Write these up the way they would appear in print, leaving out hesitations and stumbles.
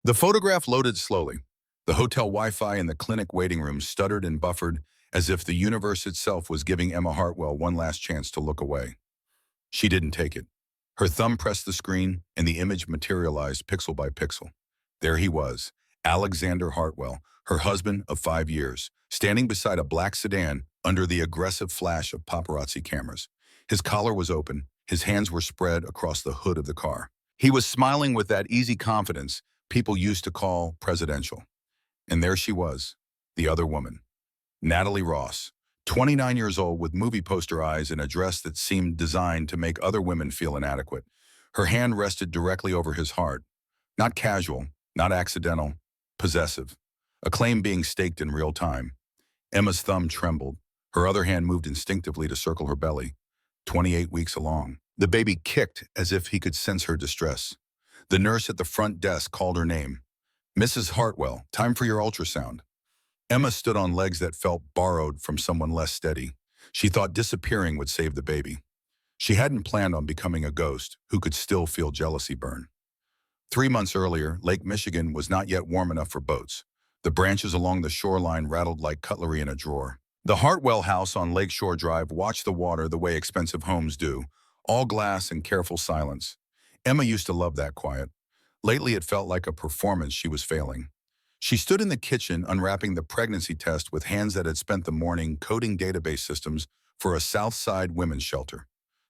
The photograph loaded slowly. The hotel Wi-Fi in the clinic waiting room stuttered and buffered as if the universe itself was giving Emma Hartwell one last chance to look away. She didn't take it. Her thumb pressed the screen, and the image materialized pixel by pixel. There he was, Alexander Hartwell, her husband of 5 years, standing beside a black sedan under the aggressive flash of paparazzi cameras. His collar was open, his hands were spread across the hood of the car. He was smiling with that easy confidence people used to call presidential. And there she was, the other woman, Natalie Ross, 29 years old with movie poster eyes and a dress that seemed designed to make other women feel inadequate. Her hand rested directly over his heart. Not casual, not accidental, possessive. A claim being staked in real time. Emma's thumb trembled. Her other hand moved instinctively to circle her belly. 28 weeks along. The baby kicked as if he could sense her distress. The nurse at the front desk called her name. "Mrs. Hartwell, time for your ultrasound." Emma stood on legs that felt borrowed from someone less steady. She thought disappearing would save the baby. She hadn't planned on becoming a ghost who could still feel jealousy burn. 3 months earlier, Lake Michigan was not yet warm enough for boats. The branches along the shoreline rattled like cutlery in a drawer. The Hartwell house on Lakeshore Drive watched the water the way expensive homes do, all glass and careful silence. Emma used to love that quiet. Lately, it felt like a performance she was failing. She stood in the kitchen unwrapping the pregnancy test with hands that had spent the morning coding database systems for a South Side women's shelter.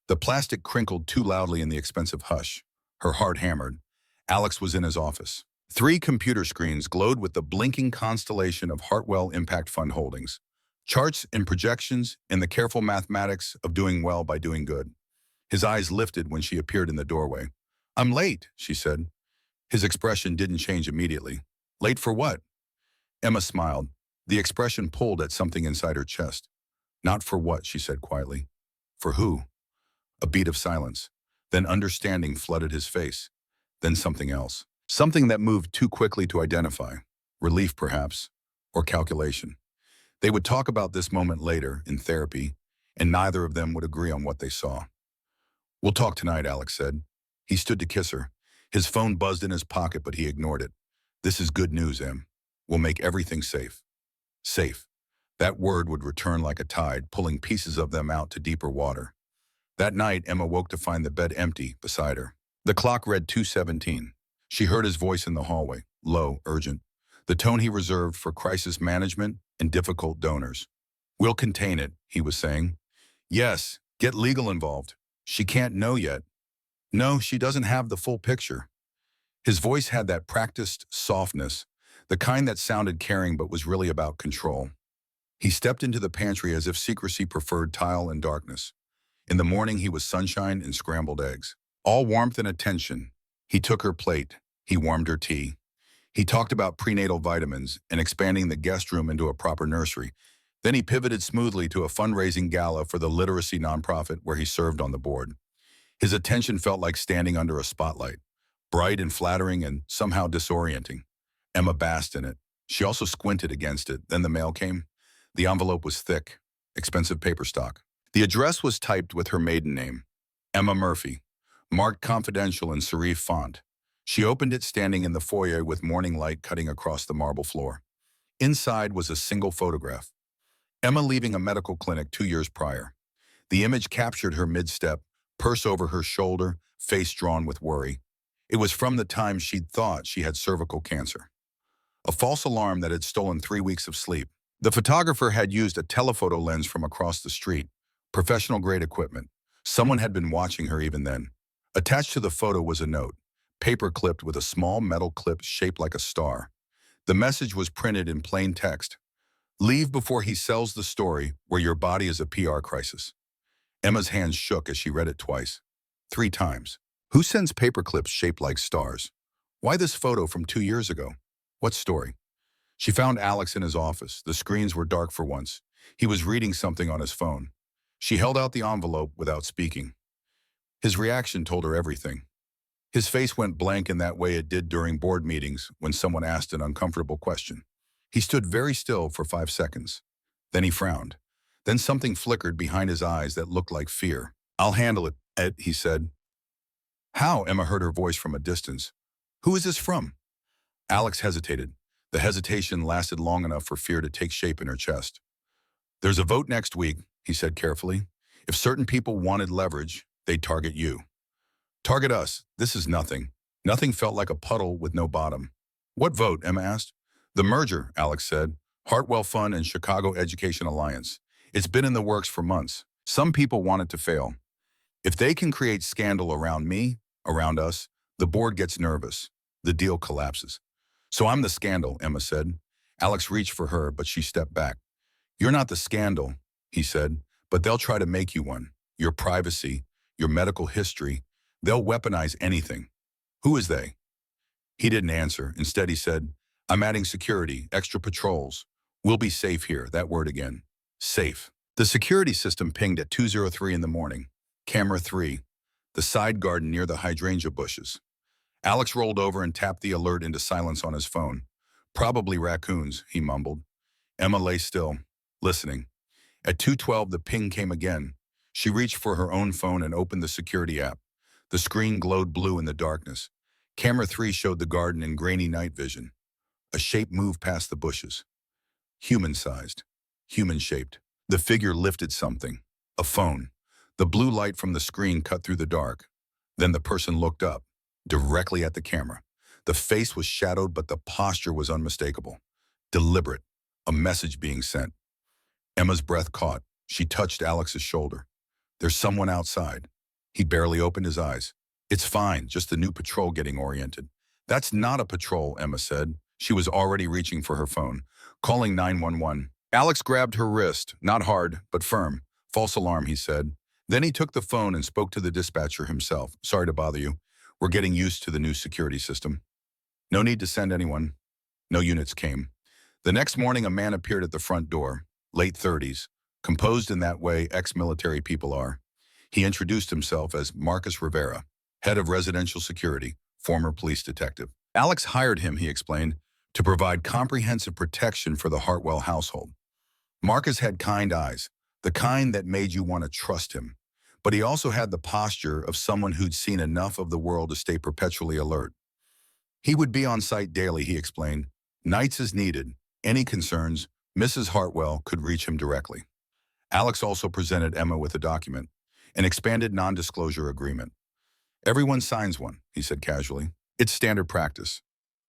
The plastic crinkled too loudly in the expensive hush. Her heart hammered. Alex was in his office. 3 computer screens glowed with the blinking constellation of Hartwell Impact Fund holdings. Charts and projections and the careful mathematics of doing well by doing good. His eyes lifted when she appeared in the doorway. "I'm late," she said. His expression didn't change immediately. "Late for what?" Emma smiled. The expression pulled at something inside her chest. "Not for what," she said quietly. "For who?" A beat of silence. Then understanding flooded his face. Then something else. Something that moved too quickly to identify. Relief, perhaps, or calculation. They would talk about this moment later, in therapy, and neither of them would agree on what they saw. "We'll talk tonight," Alex said. He stood to kiss her. His phone buzzed in his pocket, but he ignored it. "This is good news, Em. We'll make everything safe." Safe. That word would return like a tide, pulling pieces of them out to deeper water. That night, Emma woke to find the bed empty beside her. The clock read 2:17. She heard his voice in the hallway, low, urgent, the tone he reserved for crisis management and difficult donors. "We'll contain it," he was saying. "Yes, get legal involved. She can't know yet. No, she doesn't have the full picture." His voice had that practiced softness, the kind that sounded caring but was really about control. He stepped into the pantry as if secrecy preferred tile and darkness. In the morning, he was sunshine and scrambled eggs. All warmth and attention. He took her plate. He warmed her tea. He talked about prenatal vitamins and expanding the guest room into a proper nursery. Then he pivoted smoothly to a fundraising gala for the literacy nonprofit where he served on the board. His attention felt like standing under a spotlight, bright and flattering and somehow disorienting. Emma basked in it. She also squinted against it. Then the mail came. The envelope was thick, expensive paper stock. The address was typed with her maiden name, Emma Murphy, marked confidential in serif font. She opened it standing in the foyer with morning light cutting across the marble floor. Inside was a single photograph. Emma leaving a medical clinic 2 years prior. The image captured her mid-step, purse over her shoulder, face drawn with worry. It was from the time she'd thought she had cervical cancer. A false alarm that had stolen 3 weeks of sleep. The photographer had used a telephoto lens from across the street, professional-grade equipment. Someone had been watching her even then. Attached to the photo was a note, paper-clipped with a small metal clip shaped like a star. The message was printed in plain text. "Leave before he sells the story where your body is a PR crisis." Emma's hands shook as she read it twice. 3 times. Who sends paper clips shaped like stars? Why this photo from 2 years ago? What story? She found Alex in his office. The screens were dark for once. He was reading something on his phone. She held out the envelope without speaking. His reaction told her everything. His face went blank in that way it did during board meetings when someone asked an uncomfortable question. He stood very still for 5 seconds. Then he frowned. Then something flickered behind his eyes that looked like fear. "I'll handle it, Ed," he said. "How?" Emma heard her voice from a distance. "Who is this from?" Alex hesitated. The hesitation lasted long enough for fear to take shape in her chest. There's a vote next week, he said carefully. If certain people wanted leverage, they'd target you. Target us. This is nothing. Nothing felt like a puddle with no bottom. What vote? Emma asked. The merger, Alex said. Hartwell Fund and Chicago Education Alliance. It's been in the works for months. Some people want it to fail. If they can create scandal around me, around us, the board gets nervous. The deal collapses. So I'm the scandal, Emma said. Alex reached for her, but she stepped back. You're not the scandal, he said, but they'll try to make you one. Your privacy, your medical history, they'll weaponize anything. Who is they? He didn't answer. Instead, he said, I'm adding security, extra patrols. We'll be safe here, that word again. Safe. The security system pinged at 2:03 in the morning. Camera 3, the side garden near the hydrangea bushes. Alex rolled over and tapped the alert into silence on his phone. Probably raccoons, he mumbled. Emma lay still, listening. At 2:12, the ping came again. She reached for her own phone and opened the security app. The screen glowed blue in the darkness. Camera 3 showed the garden in grainy night vision. A shape moved past the bushes. Human-sized, human-shaped. The figure lifted something. A phone. The blue light from the screen cut through the dark. Then the person looked up, directly at the camera. The face was shadowed, but the posture was unmistakable. Deliberate. A message being sent. Emma's breath caught. She touched Alex's shoulder. There's someone outside. He barely opened his eyes. It's fine, just the new patrol getting oriented. That's not a patrol, Emma said. She was already reaching for her phone, calling 911. Alex grabbed her wrist, not hard, but firm. False alarm, he said. Then he took the phone and spoke to the dispatcher himself. Sorry to bother you. We're getting used to the new security system. No need to send anyone. No units came. The next morning, a man appeared at the front door, late 30s, composed in that way ex-military people are. He introduced himself as Marcus Rivera, head of residential security, former police detective. Alex hired him, he explained, to provide comprehensive protection for the Hartwell household. Marcus had kind eyes, the kind that made you want to trust him. But he also had the posture of someone who'd seen enough of the world to stay perpetually alert. He would be on site daily, he explained. Nights as needed. Any concerns, Mrs. Hartwell could reach him directly. Alex also presented Emma with a document, an expanded non-disclosure agreement. Everyone signs one, he said casually. It's standard practice.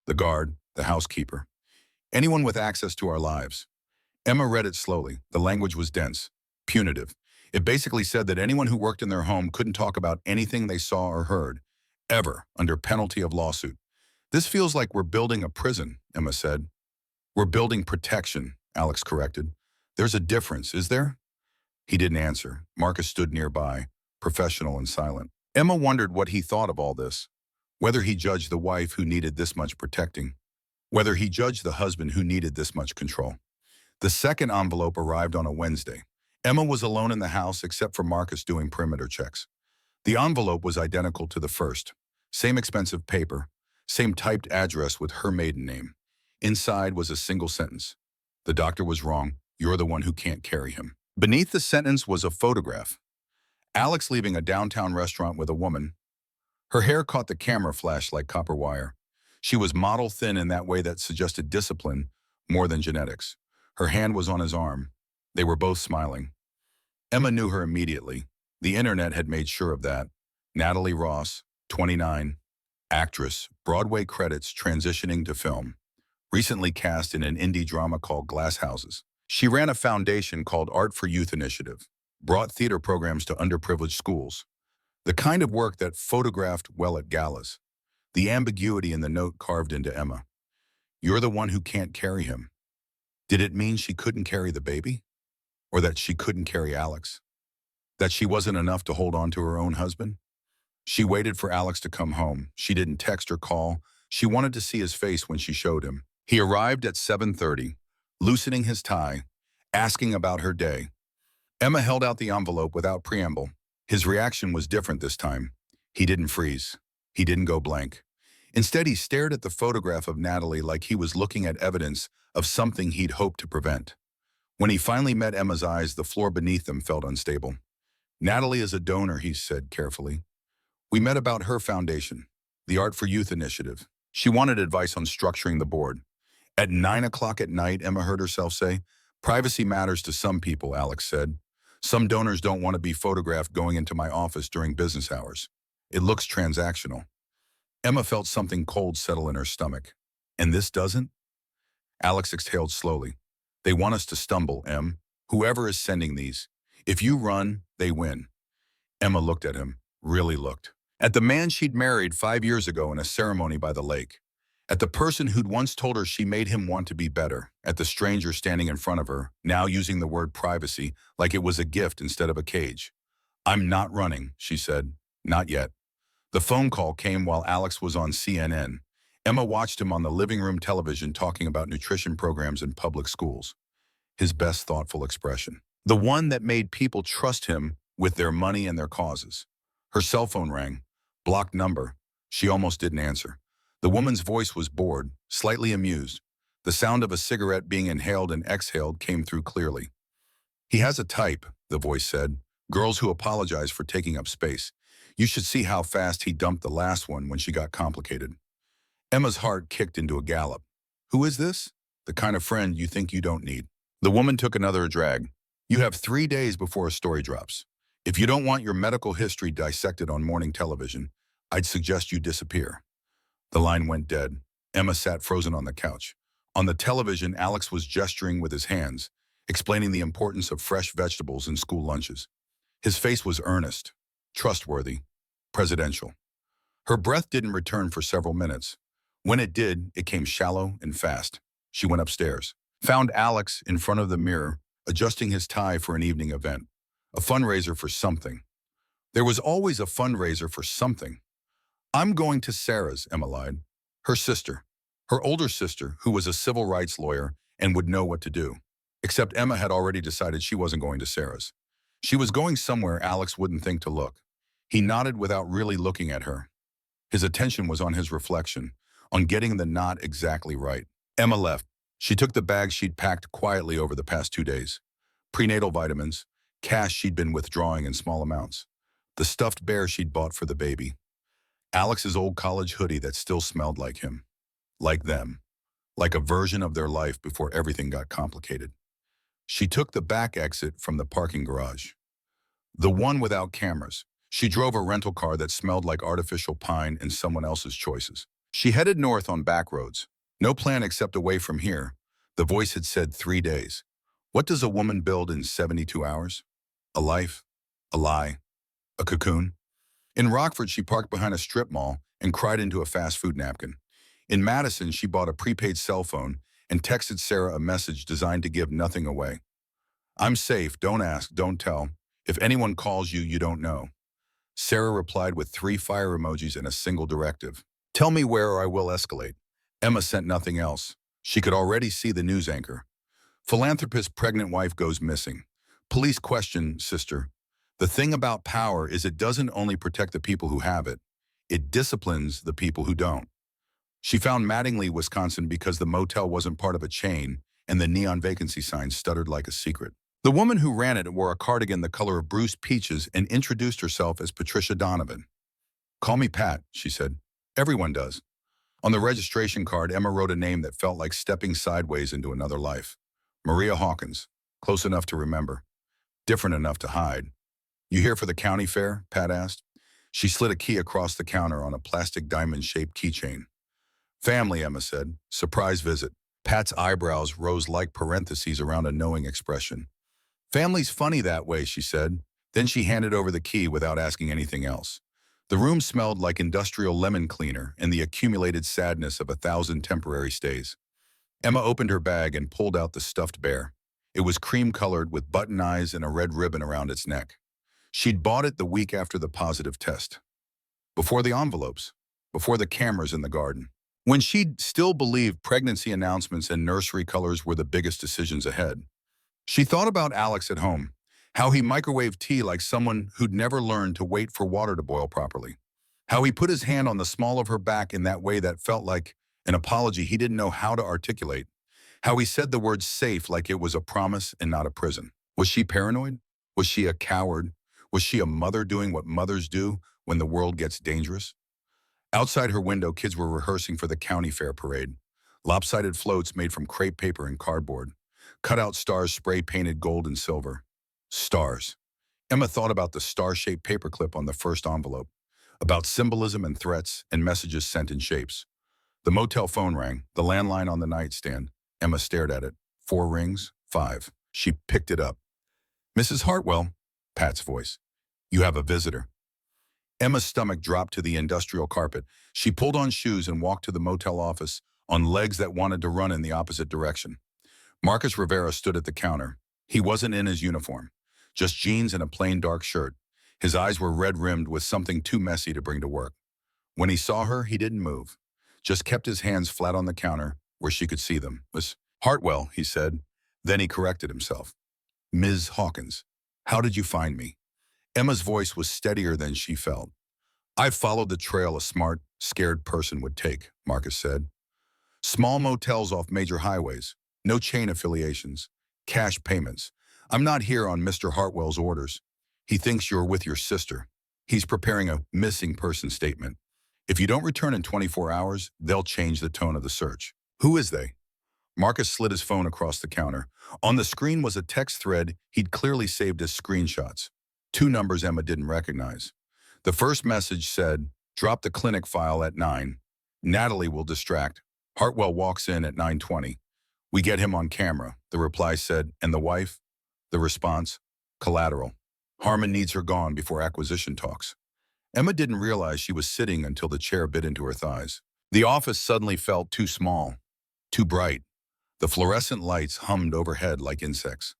The guard, the housekeeper, anyone with access to our lives. Emma read it slowly. The language was dense, punitive. It basically said that anyone who worked in their home couldn't talk about anything they saw or heard, ever, under penalty of lawsuit. This feels like we're building a prison, Emma said. We're building protection, Alex corrected. There's a difference, is there? He didn't answer. Marcus stood nearby, professional and silent. Emma wondered what he thought of all this. Whether he judged the wife who needed this much protecting. Whether he judged the husband who needed this much control. The second envelope arrived on a Wednesday. Emma was alone in the house except for Marcus doing perimeter checks. The envelope was identical to the first. Same expensive paper, same typed address with her maiden name. Inside was a single sentence. The doctor was wrong. You're the one who can't carry him. Beneath the sentence was a photograph. Alex leaving a downtown restaurant with a woman. Her hair caught the camera flash like copper wire. She was model thin in that way that suggested discipline more than genetics. Her hand was on his arm. They were both smiling. Emma knew her immediately. The internet had made sure of that. Natalie Ross, 29, actress, Broadway credits transitioning to film. Recently cast in an indie drama called Glass Houses. She ran a foundation called Art for Youth Initiative, brought theater programs to underprivileged schools. The kind of work that photographed well at galas. The ambiguity in the note carved into Emma. You're the one who can't carry him. Did it mean she couldn't carry the baby? Or that she couldn't carry Alex? That she wasn't enough to hold on to her own husband? She waited for Alex to come home. She didn't text or call. She wanted to see his face when she showed him. He arrived at 7:30, loosening his tie, asking about her day. Emma held out the envelope without preamble. His reaction was different this time. He didn't freeze. He didn't go blank. Instead, he stared at the photograph of Natalie like he was looking at evidence of something he'd hoped to prevent. When he finally met Emma's eyes, the floor beneath them felt unstable. Natalie is a donor, he said carefully. We met about her foundation, the Art for Youth Initiative. She wanted advice on structuring the board. At 9 o'clock at night, Emma heard herself say, "Privacy matters to some people," Alex said. "Some donors don't want to be photographed going into my office during business hours. It looks transactional." Emma felt something cold settle in her stomach. "And this doesn't?" Alex exhaled slowly. "They want us to stumble, Em. Whoever is sending these. If you run, they win." Emma looked at him, really looked. At the man she'd married 5 years ago in a ceremony by the lake. At the person who'd once told her she made him want to be better. At the stranger standing in front of her, now using the word privacy like it was a gift instead of a cage. "I'm not running," she said. "Not yet." The phone call came while Alex was on CNN. Emma watched him on the living room television talking about nutrition programs in public schools. His best thoughtful expression. The one that made people trust him with their money and their causes. Her cell phone rang. Blocked number. She almost didn't answer. The woman's voice was bored, slightly amused. The sound of a cigarette being inhaled and exhaled came through clearly. "He has a type," the voice said. "Girls who apologize for taking up space. You should see how fast he dumped the last one when she got complicated." Emma's heart kicked into a gallop. "Who is this?" "The kind of friend you think you don't need." The woman took another drag. "You have 3 days before a story drops. If you don't want your medical history dissected on morning television, I'd suggest you disappear." The line went dead. Emma sat frozen on the couch. On the television, Alex was gesturing with his hands, explaining the importance of fresh vegetables in school lunches. His face was earnest, trustworthy, presidential. Her breath didn't return for several minutes. When it did, it came shallow and fast. She went upstairs, found Alex in front of the mirror, adjusting his tie for an evening event. A fundraiser for something. There was always a fundraiser for something. "I'm going to Sarah's," Emma lied. Her sister. Her older sister, who was a civil rights lawyer and would know what to do. Except Emma had already decided she wasn't going to Sarah's. She was going somewhere Alex wouldn't think to look. He nodded without really looking at her. His attention was on his reflection, on getting the nod exactly right. Emma left. She took the bag she'd packed quietly over the past 2 days. Prenatal vitamins, cash she'd been withdrawing in small amounts, the stuffed bear she'd bought for the baby, Alex's old college hoodie that still smelled like him, like them, like a version of their life before everything got complicated. She took the back exit from the parking garage, the one without cameras. She drove a rental car that smelled like artificial pine and someone else's choices. She headed north on back roads. No plan except away from here. The voice had said 3 days. What does a woman build in 72 hours? A life, a lie, a cocoon. In Rockford, she parked behind a strip mall and cried into a fast food napkin. In Madison, she bought a prepaid cell phone and texted Sarah a message designed to give nothing away. "I'm safe, don't ask, don't tell. If anyone calls you, you don't know." Sarah replied with 3 fire emojis and a single directive. "Tell me where or I will escalate." Emma sent nothing else. She could already see the news anchor. "Philanthropist pregnant wife goes missing. Police question sister." The thing about power is it doesn't only protect the people who have it, it disciplines the people who don't. She found Mattingly, Wisconsin because the motel wasn't part of a chain and the neon vacancy sign stuttered like a secret. The woman who ran it wore a cardigan the color of bruised peaches and introduced herself as Patricia Donovan. "Call me Pat," she said. "Everyone does." On the registration card, Emma wrote a name that felt like stepping sideways into another life. Maria Hawkins. Close enough to remember. Different enough to hide. "You here for the county fair?" Pat asked. She slid a key across the counter on a plastic diamond-shaped keychain. "Family," Emma said. "Surprise visit." Pat's eyebrows rose like parentheses around a knowing expression. "Family's funny that way," she said. Then she handed over the key without asking anything else. The room smelled like industrial lemon cleaner and the accumulated sadness of 1,000 temporary stays. Emma opened her bag and pulled out the stuffed bear. It was cream-colored with button eyes and a red ribbon around its neck. She'd bought it the week after the positive test. Before the envelopes. Before the cameras in the garden. When she'd still believed pregnancy announcements and nursery colors were the biggest decisions ahead. She thought about Alex at home. How he microwaved tea like someone who'd never learned to wait for water to boil properly. How he put his hand on the small of her back in that way that felt like an apology he didn't know how to articulate. How he said the word safe like it was a promise and not a prison. Was she paranoid? Was she a coward? Was she a mother doing what mothers do when the world gets dangerous? Outside her window, kids were rehearsing for the county fair parade. Lopsided floats made from crepe paper and cardboard. Cutout stars spray-painted gold and silver. Stars. Emma thought about the star-shaped paperclip on the first envelope, about symbolism and threats and messages sent in shapes. The motel phone rang, the landline on the nightstand. Emma stared at it. 4 rings, 5. She picked it up. "Mrs. Hartwell," Pat's voice. "You have a visitor." Emma's stomach dropped to the industrial carpet. She pulled on shoes and walked to the motel office on legs that wanted to run in the opposite direction. Marcus Rivera stood at the counter. He wasn't in his uniform, just jeans and a plain dark shirt. His eyes were red-rimmed with something too messy to bring to work. When he saw her, he didn't move, just kept his hands flat on the counter where she could see them. "Miss Hartwell," he said. Then he corrected himself. "Ms. Hawkins, how did you find me?" Emma's voice was steadier than she felt. "I've followed the trail a smart, scared person would take," Marcus said. "Small motels off major highways, no chain affiliations, cash payments. I'm not here on Mr. Hartwell's orders. He thinks you're with your sister. He's preparing a missing person statement. If you don't return in 24 hours, they'll change the tone of the search." "Who is they?" Marcus slid his phone across the counter. On the screen was a text thread he'd clearly saved as screenshots. 2 numbers Emma didn't recognize. The first message said, "Drop the clinic file at 9. Natalie will distract. Hartwell walks in at 9:20. We get him on camera," the reply said. "And the wife?" The response, "Collateral. Harmon needs her gone before acquisition talks." Emma didn't realize she was sitting until the chair bit into her thighs. The office suddenly felt too small, too bright. The fluorescent lights hummed overhead like insects.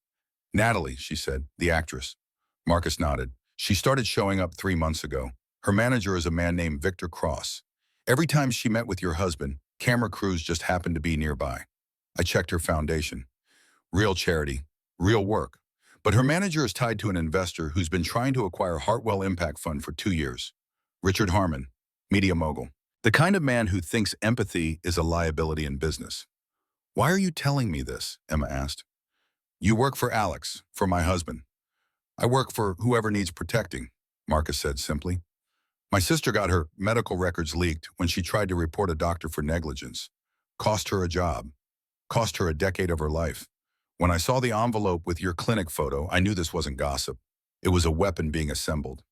"Natalie," she said, "the actress." Marcus nodded. "She started showing up 3 months ago. Her manager is a man named Victor Cross. Every time she met with your husband, camera crews just happened to be nearby. I checked her foundation. Real charity, real work. But her manager is tied to an investor who's been trying to acquire Hartwell Impact Fund for 2 years. Richard Harmon, media mogul. The kind of man who thinks empathy is a liability in business." "Why are you telling me this?" Emma asked. "You work for Alex, for my husband. I work for whoever needs protecting," Marcus said simply. "My sister got her medical records leaked when she tried to report a doctor for negligence. Cost her a job. Cost her a decade of her life. When I saw the envelope with your clinic photo, I knew this wasn't gossip. It was a weapon being assembled."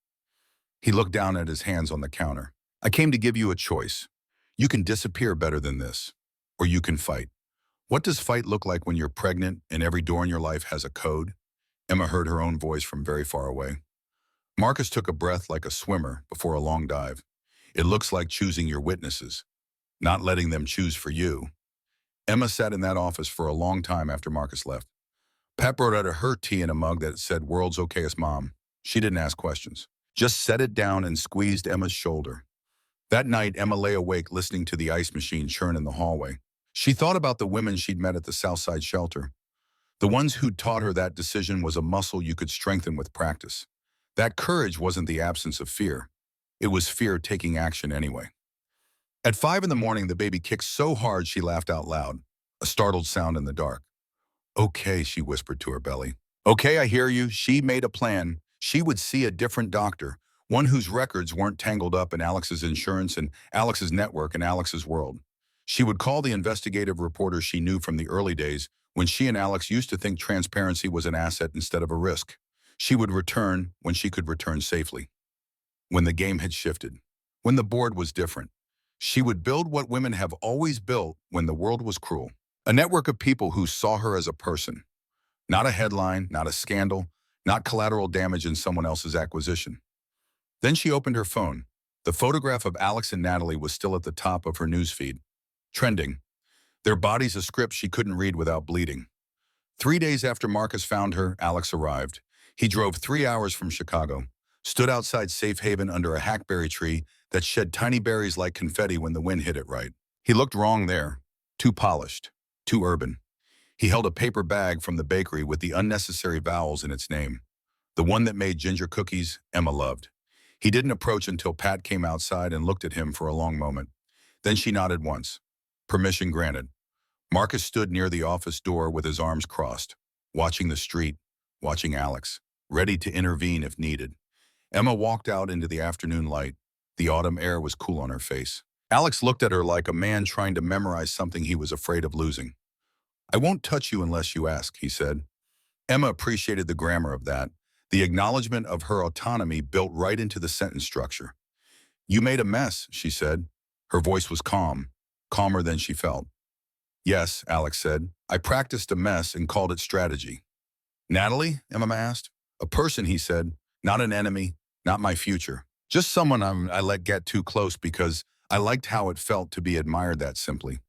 He looked down at his hands on the counter. "I came to give you a choice. You can disappear better than this, or you can fight. What does fight look like when you're pregnant and every door in your life has a code?" Emma heard her own voice from very far away. Marcus took a breath like a swimmer before a long dive. "It looks like choosing your witnesses, not letting them choose for you." Emma sat in that office for a long time after Marcus left. Pat brought out her tea in a mug that said, "World's okayest mom." She didn't ask questions, just set it down and squeezed Emma's shoulder. That night, Emma lay awake listening to the ice machine churn in the hallway. She thought about the women she'd met at the Southside shelter. The ones who'd taught her that decision was a muscle you could strengthen with practice. That courage wasn't the absence of fear. It was fear taking action anyway. At 5 in the morning, the baby kicked so hard she laughed out loud, a startled sound in the dark. "Okay," she whispered to her belly. "Okay, I hear you." She made a plan. She would see a different doctor, one whose records weren't tangled up in Alex's insurance and Alex's network and Alex's world. She would call the investigative reporter she knew from the early days when she and Alex used to think transparency was an asset instead of a risk. She would return when she could return safely. When the game had shifted. When the board was different. She would build what women have always built when the world was cruel. A network of people who saw her as a person. Not a headline, not a scandal, not collateral damage in someone else's acquisition. Then she opened her phone. The photograph of Alex and Natalie was still at the top of her newsfeed. Trending. Their bodies a script she couldn't read without bleeding. 3 days after Marcus found her, Alex arrived. He drove 3 hours from Chicago, stood outside Safe Haven under a hackberry tree that shed tiny berries like confetti when the wind hit it right. He looked wrong there. Too polished. Too urban. He held a paper bag from the bakery with the unnecessary vowels in its name. The one that made ginger cookies Emma loved. He didn't approach until Pat came outside and looked at him for a long moment. Then she nodded once. Permission granted. Marcus stood near the office door with his arms crossed, watching the street, watching Alex, ready to intervene if needed. Emma walked out into the afternoon light. The autumn air was cool on her face. Alex looked at her like a man trying to memorize something he was afraid of losing. "I won't touch you unless you ask," he said. Emma appreciated the grammar of that, the acknowledgement of her autonomy built right into the sentence structure. "You made a mess," she said. Her voice was calm, calmer than she felt. "Yes," Alex said. "I practiced a mess and called it strategy." "Natalie?" Emma asked. "A person," he said. "Not an enemy, not my future. Just someone I let get too close because I liked how it felt to be admired that simply."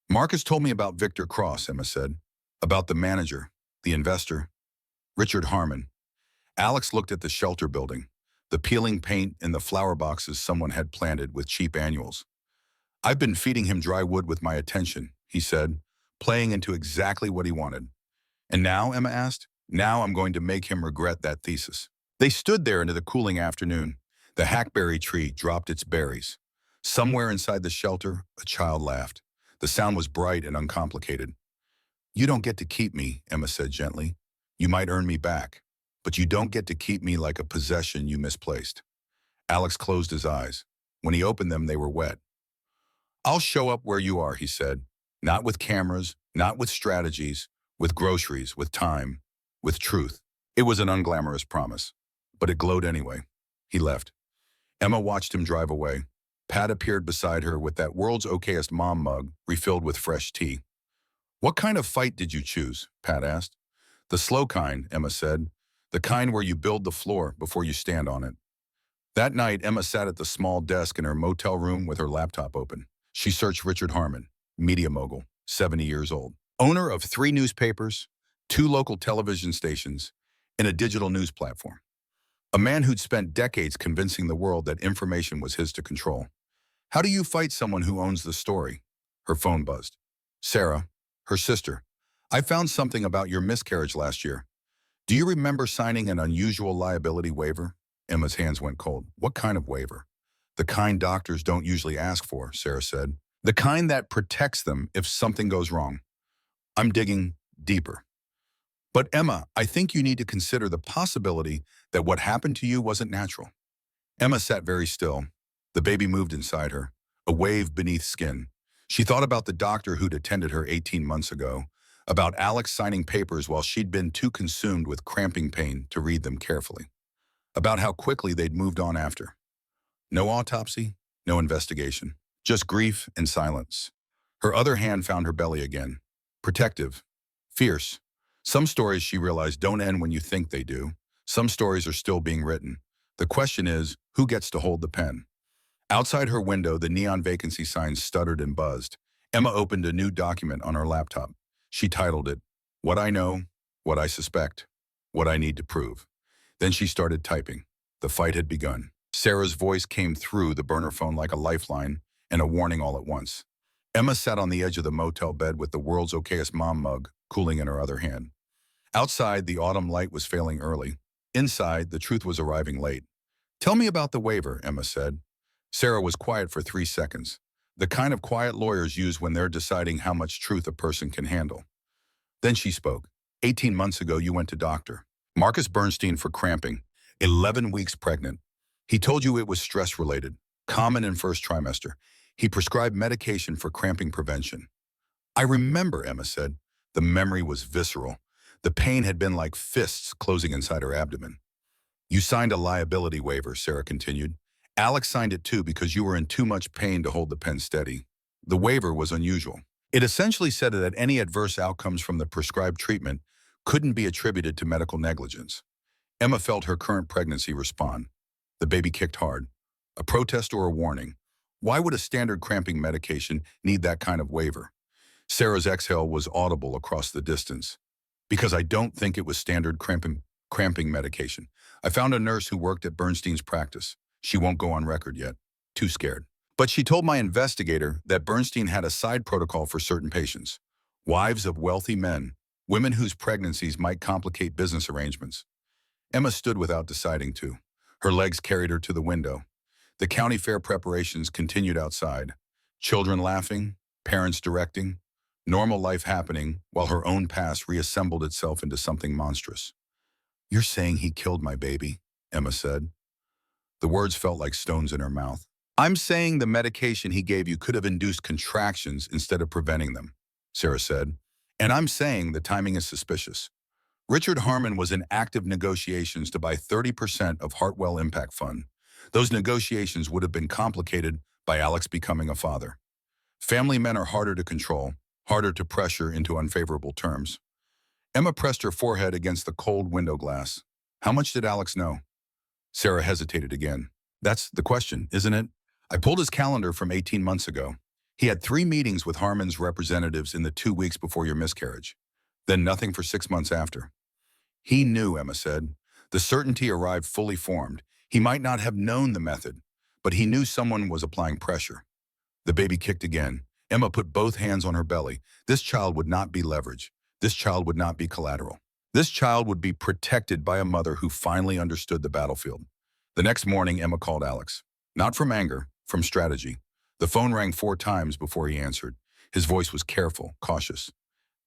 "Marcus told me about Victor Cross," Emma said. "About the manager, the investor, Richard Harmon." Alex looked at the shelter building, the peeling paint in the flower boxes someone had planted with cheap annuals. "I've been feeding him dry wood with my attention," he said, playing into exactly what he wanted. "And now," Emma asked, "now I'm going to make him regret that thesis." They stood there into the cooling afternoon. The hackberry tree dropped its berries. Somewhere inside the shelter, a child laughed. The sound was bright and uncomplicated. "You don't get to keep me," Emma said gently. "You might earn me back, but you don't get to keep me like a possession you misplaced." Alex closed his eyes. When he opened them, they were wet. "I'll show up where you are," he said. "Not with cameras, not with strategies, with groceries, with time, with truth." It was an unglamorous promise, but it glowed anyway. He left. Emma watched him drive away. Pat appeared beside her with that world's okayest mom mug refilled with fresh tea. "What kind of fight did you choose?" Pat asked. "The slow kind," Emma said. "The kind where you build the floor before you stand on it." That night, Emma sat at the small desk in her motel room with her laptop open. She searched Richard Harmon, media mogul, 70 years old, owner of 3 newspapers, 2 local television stations, and a digital news platform. A man who'd spent decades convincing the world that information was his to control. "How do you fight someone who owns the story?" Her phone buzzed. "Sarah, her sister. I found something about your miscarriage last year. Do you remember signing an unusual liability waiver?" Emma's hands went cold. "What kind of waiver?" "The kind doctors don't usually ask for," Sarah said. "The kind that protects them if something goes wrong." "I'm digging deeper." "But Emma, I think you need to consider the possibility that what happened to you wasn't natural." Emma sat very still. The baby moved inside her, a wave beneath skin. She thought about the doctor who'd attended her 18 months ago, about Alex signing papers while she'd been too consumed with cramping pain to read them carefully, about how quickly they'd moved on after. No autopsy, no investigation, just grief and silence. Her other hand found her belly again, protective, fierce. Some stories, she realized, don't end when you think they do. Some stories are still being written. The question is, who gets to hold the pen? Outside her window, the neon vacancy signs stuttered and buzzed. Emma opened a new document on her laptop. She titled it, "What I Know, What I Suspect, What I Need to Prove." Then she started typing. The fight had begun. Sarah's voice came through the burner phone like a lifeline and a warning all at once. Emma sat on the edge of the motel bed with the world's okayest mom mug cooling in her other hand. Outside, the autumn light was failing early. Inside, the truth was arriving late. "Tell me about the waiver," Emma said. Sarah was quiet for 3 seconds, the kind of quiet lawyers use when they're deciding how much truth a person can handle. Then she spoke. 18 months ago, you went to Dr. Marcus Bernstein for cramping, 11 weeks pregnant. He told you it was stress-related, common in first trimester. He prescribed medication for cramping prevention. "I remember," Emma said. The memory was visceral. The pain had been like fists closing inside her abdomen. "You signed a liability waiver," Sarah continued. "Alex signed it too because you were in too much pain to hold the pen steady." The waiver was unusual. It essentially said that any adverse outcomes from the prescribed treatment couldn't be attributed to medical negligence. Emma felt her current pregnancy respond. The baby kicked hard. A protest or a warning? Why would a standard cramping medication need that kind of waiver? Sarah's exhale was audible across the distance. "Because I don't think it was standard cramping medication. I found a nurse who worked at Bernstein's practice. She won't go on record yet. Too scared. But she told my investigator that Bernstein had a side protocol for certain patients. Wives of wealthy men, women whose pregnancies might complicate business arrangements." Emma stood without deciding to. Her legs carried her to the window. The county fair preparations continued outside. Children laughing, parents directing, normal life happening while her own past reassembled itself into something monstrous. "You're saying he killed my baby," Emma said. The words felt like stones in her mouth. I'm saying the medication he gave you could have induced contractions instead of preventing them, Sarah said. And I'm saying the timing is suspicious. Richard Harmon was in active negotiations to buy 30% of Hartwell Impact Fund. Those negotiations would have been complicated by Alex becoming a father. Family men are harder to control, harder to pressure into unfavorable terms. Emma pressed her forehead against the cold window glass. How much did Alex know? Sarah hesitated again. That's the question, isn't it? I pulled his calendar from 18 months ago. He had 3 meetings with Harmon's representatives in the 2 weeks before your miscarriage. Then nothing for 6 months after. He knew, Emma said. The certainty arrived fully formed. He might not have known the method, but he knew someone was applying pressure. The baby kicked again. Emma put both hands on her belly. This child would not be leverage. This child would not be collateral. This child would be protected by a mother who finally understood the battlefield. The next morning, Emma called Alex. Not from anger, from strategy. The phone rang 4 times before he answered. His voice was careful, cautious.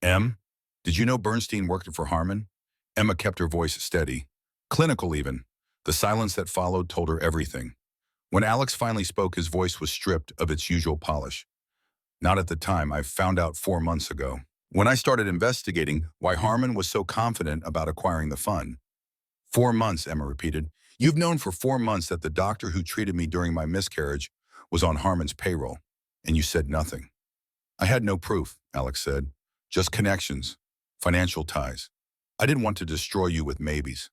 Em, did you know Bernstein worked for Harmon? Emma kept her voice steady. Clinical even. The silence that followed told her everything. When Alex finally spoke, his voice was stripped of its usual polish. Not at the time. I found out 4 months ago. When I started investigating why Harmon was so confident about acquiring the fund. 4 months, Emma repeated. You've known for 4 months that the doctor who treated me during my miscarriage was on Harmon's payroll, and you said nothing. I had no proof, Alex said. Just connections, financial ties. I didn't want to destroy you with maybes.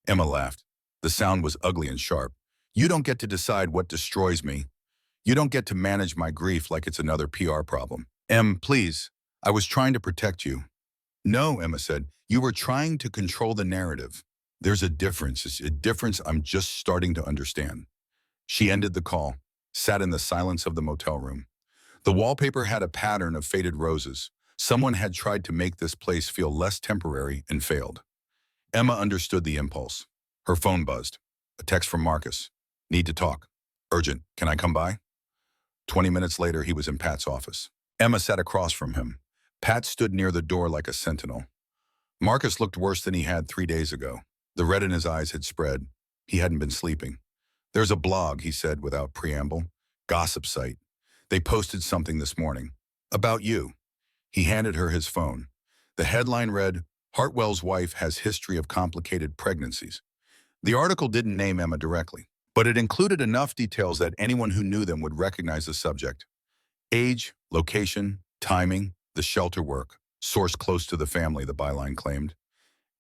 Emma laughed. The sound was ugly and sharp. You don't get to decide what destroys me. You don't get to manage my grief like it's another PR problem. Em, please. I was trying to protect you. No, Emma said. You were trying to control the narrative. There's a difference. It's a difference I'm just starting to understand. She ended the call, sat in the silence of the motel room. The wallpaper had a pattern of faded roses. Someone had tried to make this place feel less temporary and failed. Emma understood the impulse. Her phone buzzed. A text from Marcus. Need to talk. Urgent. Can I come by? 20 minutes later, he was in Pat's office. Emma sat across from him. Pat stood near the door like a sentinel. Marcus looked worse than he had 3 days ago. The red in his eyes had spread. He hadn't been sleeping. There's a blog, he said without preamble. Gossip site. They posted something this morning. About you. He handed her his phone. The headline read, Hartwell's wife has history of complicated pregnancies. The article didn't name Emma directly, but it included enough details that anyone who knew them would recognize the subject. Age, location, timing, the shelter work, source close to the family, the byline claimed.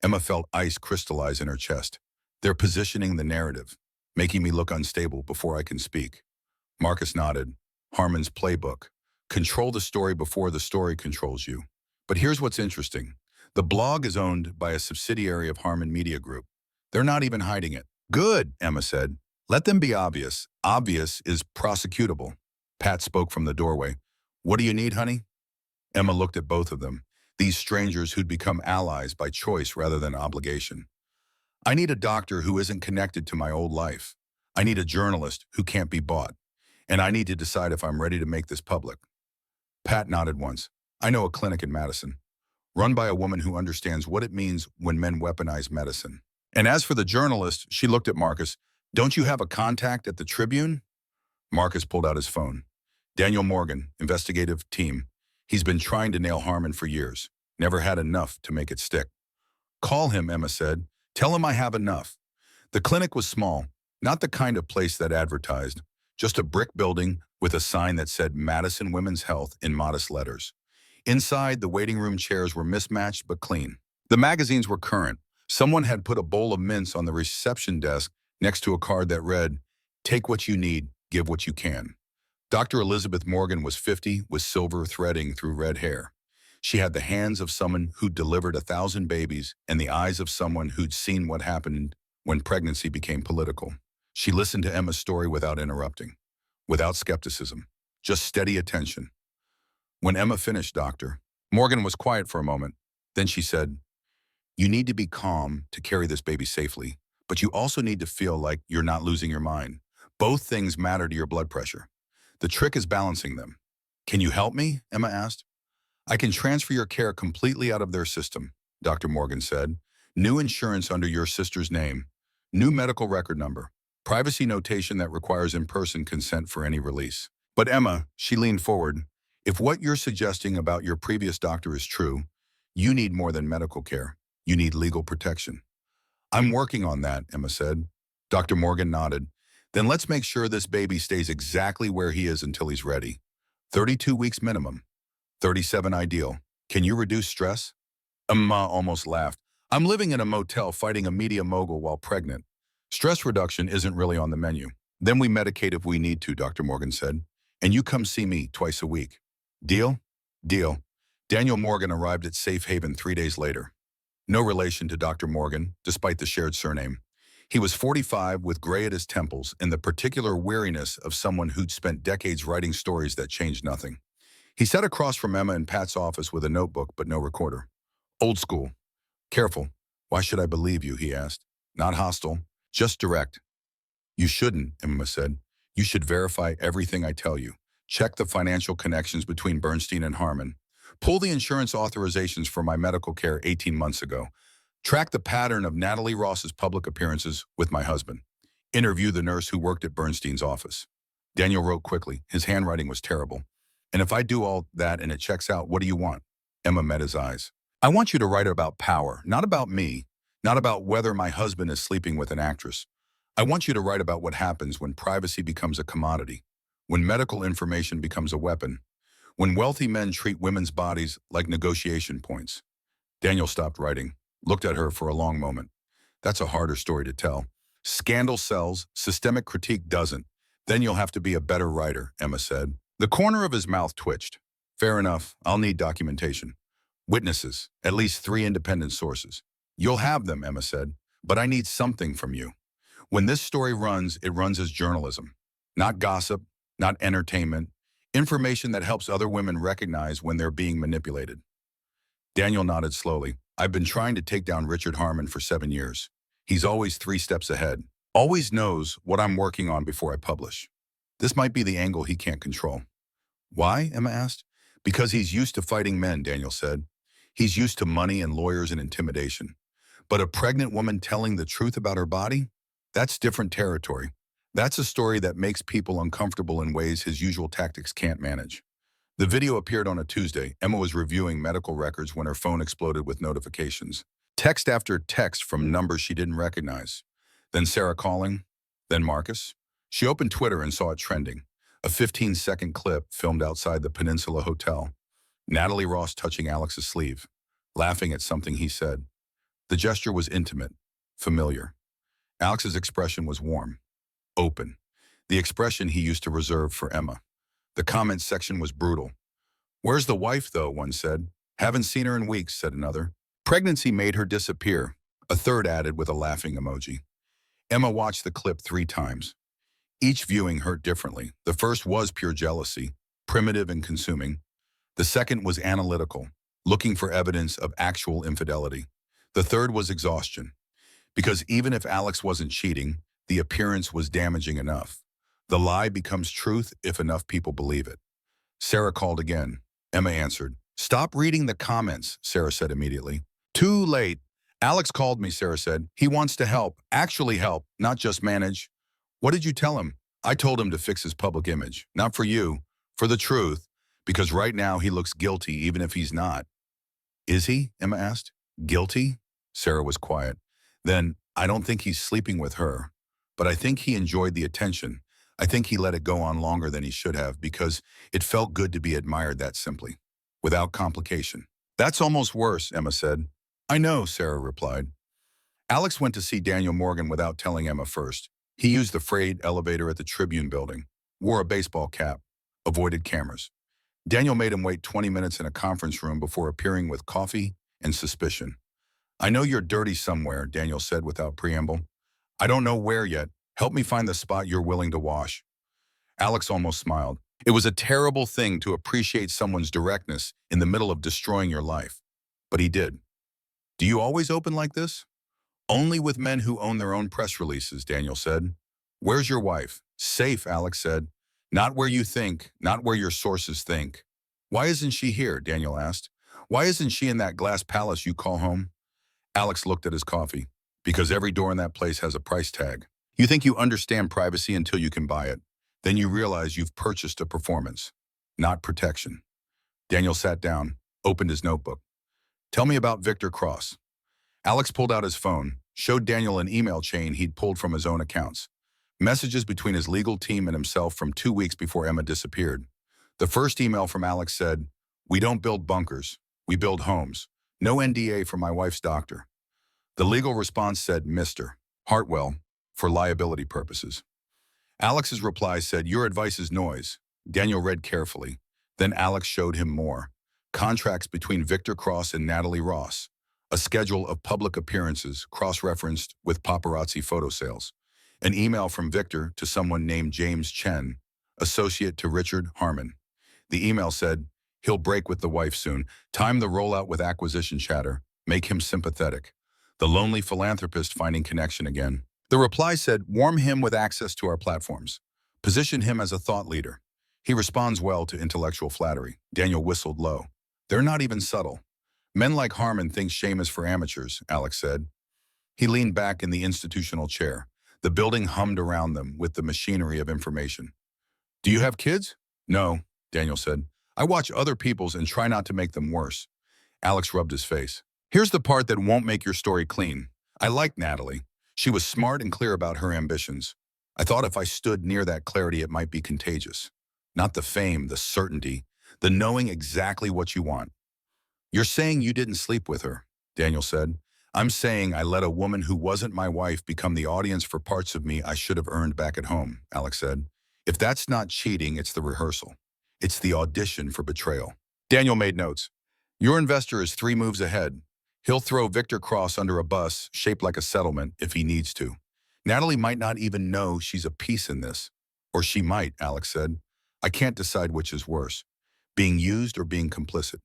Emma felt ice crystallize in her chest. They're positioning the narrative, making me look unstable before I can speak. Marcus nodded. Harmon's playbook. Control the story before the story controls you. But here's what's interesting. The blog is owned by a subsidiary of Harmon Media Group. They're not even hiding it. Good, Emma said. Let them be obvious. Obvious is prosecutable. Pat spoke from the doorway. What do you need, honey? Emma looked at both of them, these strangers who'd become allies by choice rather than obligation. I need a doctor who isn't connected to my old life. I need a journalist who can't be bought. And I need to decide if I'm ready to make this public. Pat nodded once. I know a clinic in Madison, run by a woman who understands what it means when men weaponize medicine. And as for the journalist, she looked at Marcus. Don't you have a contact at the Tribune? Marcus pulled out his phone. Daniel Morgan, investigative team. He's been trying to nail Harmon for years. Never had enough to make it stick. Call him, Emma said. Tell him I have enough. The clinic was small, not the kind of place that advertised. Just a brick building with a sign that said Madison Women's Health in modest letters. Inside, the waiting room chairs were mismatched but clean. The magazines were current. Someone had put a bowl of mints on the reception desk next to a card that read, Take what you need, give what you can. Dr. Elizabeth Morgan was 50 with silver threading through red hair. She had the hands of someone who'd delivered 1,000 babies and the eyes of someone who'd seen what happened when pregnancy became political. She listened to Emma's story without interrupting, without skepticism, just steady attention. When Emma finished, Doctor, Morgan was quiet for a moment. Then she said, You need to be calm to carry this baby safely, but you also need to feel like you're not losing your mind. Both things matter to your blood pressure. The trick is balancing them. Can you help me? Emma asked. I can transfer your care completely out of their system, Dr. Morgan said. New insurance under your sister's name. New medical record number. Privacy notation that requires in-person consent for any release. But Emma, she leaned forward, if what you're suggesting about your previous doctor is true, you need more than medical care. You need legal protection. I'm working on that, Emma said. Dr. Morgan nodded. Then let's make sure this baby stays exactly where he is until he's ready. 32 weeks minimum. 37 ideal. Can you reduce stress? Emma almost laughed. I'm living in a motel fighting a media mogul while pregnant. Stress reduction isn't really on the menu. Then we medicate if we need to, Dr. Morgan said. And you come see me twice a week. Deal? Deal. Daniel Morgan arrived at Safe Haven 3 days later. No relation to Dr. Morgan, despite the shared surname. He was 45 with gray at his temples and the particular weariness of someone who'd spent decades writing stories that changed nothing. He sat across from Emma in Pat's office with a notebook but no recorder. Old school. Careful. Why should I believe you, he asked. Not hostile, just direct. You shouldn't, Emma said. You should verify everything I tell you. Check the financial connections between Bernstein and Harmon. Pull the insurance authorizations for my medical care 18 months ago. Track the pattern of Natalie Ross's public appearances with my husband. Interview the nurse who worked at Bernstein's office. Daniel wrote quickly. His handwriting was terrible. And if I do all that and it checks out, what do you want? Emma met his eyes. I want you to write about power, not about me, not about whether my husband is sleeping with an actress. I want you to write about what happens when privacy becomes a commodity, when medical information becomes a weapon, when wealthy men treat women's bodies like negotiation points. Daniel stopped writing, looked at her for a long moment. That's a harder story to tell. Scandal sells, systemic critique doesn't. Then you'll have to be a better writer, Emma said. The corner of his mouth twitched. Fair enough, I'll need documentation. Witnesses, at least 3 independent sources. You'll have them, Emma said, but I need something from you. When this story runs, it runs as journalism. Not gossip, not entertainment. Information that helps other women recognize when they're being manipulated. Daniel nodded slowly. I've been trying to take down Richard Harmon for 7 years. He's always 3 steps ahead. Always knows what I'm working on before I publish. This might be the angle he can't control. Why? Emma asked. Because he's used to fighting men, Daniel said. He's used to money and lawyers and intimidation. But a pregnant woman telling the truth about her body? That's different territory. That's a story that makes people uncomfortable in ways his usual tactics can't manage. The video appeared on a Tuesday. Emma was reviewing medical records when her phone exploded with notifications. Text after text from numbers she didn't recognize. Then Sarah calling, then Marcus. She opened Twitter and saw it trending. A 15-second clip filmed outside the Peninsula Hotel. Natalie Ross touching Alex's sleeve, laughing at something he said. The gesture was intimate, familiar. Alex's expression was warm, open. The expression he used to reserve for Emma. The comment section was brutal. Where's the wife, though, one said. Haven't seen her in weeks, said another. Pregnancy made her disappear, a third added with a laughing emoji. Emma watched the clip 3 times. Each viewing hurt differently. The first was pure jealousy, primitive and consuming. The second was analytical, looking for evidence of actual infidelity. The third was exhaustion. Because even if Alex wasn't cheating, the appearance was damaging enough. The lie becomes truth if enough people believe it. Sarah called again. Emma answered. Stop reading the comments, Sarah said immediately. Too late. Alex called me, Sarah said. He wants to help, actually help, not just manage. What did you tell him? I told him to fix his public image. Not for you, for the truth, because right now he looks guilty even if he's not. Is he? Emma asked. Guilty? Sarah was quiet. Then, I don't think he's sleeping with her, but I think he enjoyed the attention. I think he let it go on longer than he should have because it felt good to be admired that simply, without complication. That's almost worse, Emma said. I know, Sarah replied. Alex went to see Daniel Morgan without telling Emma first. He used the freight elevator at the Tribune building, wore a baseball cap, avoided cameras. Daniel made him wait 20 minutes in a conference room before appearing with coffee and suspicion. I know you're dirty somewhere, Daniel said without preamble. I don't know where yet. Help me find the spot you're willing to wash. Alex almost smiled. It was a terrible thing to appreciate someone's directness in the middle of destroying your life. But he did. Do you always open like this? Only with men who own their own press releases, Daniel said. Where's your wife? Safe, Alex said. Not where you think, not where your sources think. Why isn't she here? Daniel asked. Why isn't she in that glass palace you call home? Alex looked at his coffee. Because every door in that place has a price tag. You think you understand privacy until you can buy it. Then you realize you've purchased a performance, not protection. Daniel sat down, opened his notebook. Tell me about Victor Cross. Alex pulled out his phone, showed Daniel an email chain he'd pulled from his own accounts. Messages between his legal team and himself from 2 weeks before Emma disappeared. The first email from Alex said, "We don't build bunkers. We build homes. No NDA for my wife's doctor." The legal response said, "Mr. Hartwell, for liability purposes." Alex's reply said, "Your advice is noise." Daniel read carefully. Then Alex showed him more. Contracts between Victor Cross and Natalie Ross. A schedule of public appearances cross-referenced with paparazzi photo sales. An email from Victor to someone named James Chen, associate to Richard Harmon. The email said, "He'll break with the wife soon. Time the rollout with acquisition chatter. Make him sympathetic. The lonely philanthropist finding connection again." The reply said, "Warm him with access to our platforms. Position him as a thought leader. He responds well to intellectual flattery." Daniel whistled low. "They're not even subtle. Men like Harmon think shame is for amateurs," Alex said. He leaned back in the institutional chair. The building hummed around them with the machinery of information. "Do you have kids?" "No," Daniel said. "I watch other people's and try not to make them worse." Alex rubbed his face. "Here's the part that won't make your story clean. I liked Natalie. She was smart and clear about her ambitions. I thought if I stood near that clarity, it might be contagious. Not the fame, the certainty, the knowing exactly what you want." "You're saying you didn't sleep with her," Daniel said. "I'm saying I let a woman who wasn't my wife become the audience for parts of me I should have earned back at home," Alex said. "If that's not cheating, it's the rehearsal. It's the audition for betrayal." Daniel made notes. "Your investor is 3 moves ahead. He'll throw Victor Cross under a bus shaped like a settlement if he needs to. Natalie might not even know she's a piece in this. Or she might," Alex said. "I can't decide which is worse, being used or being complicit."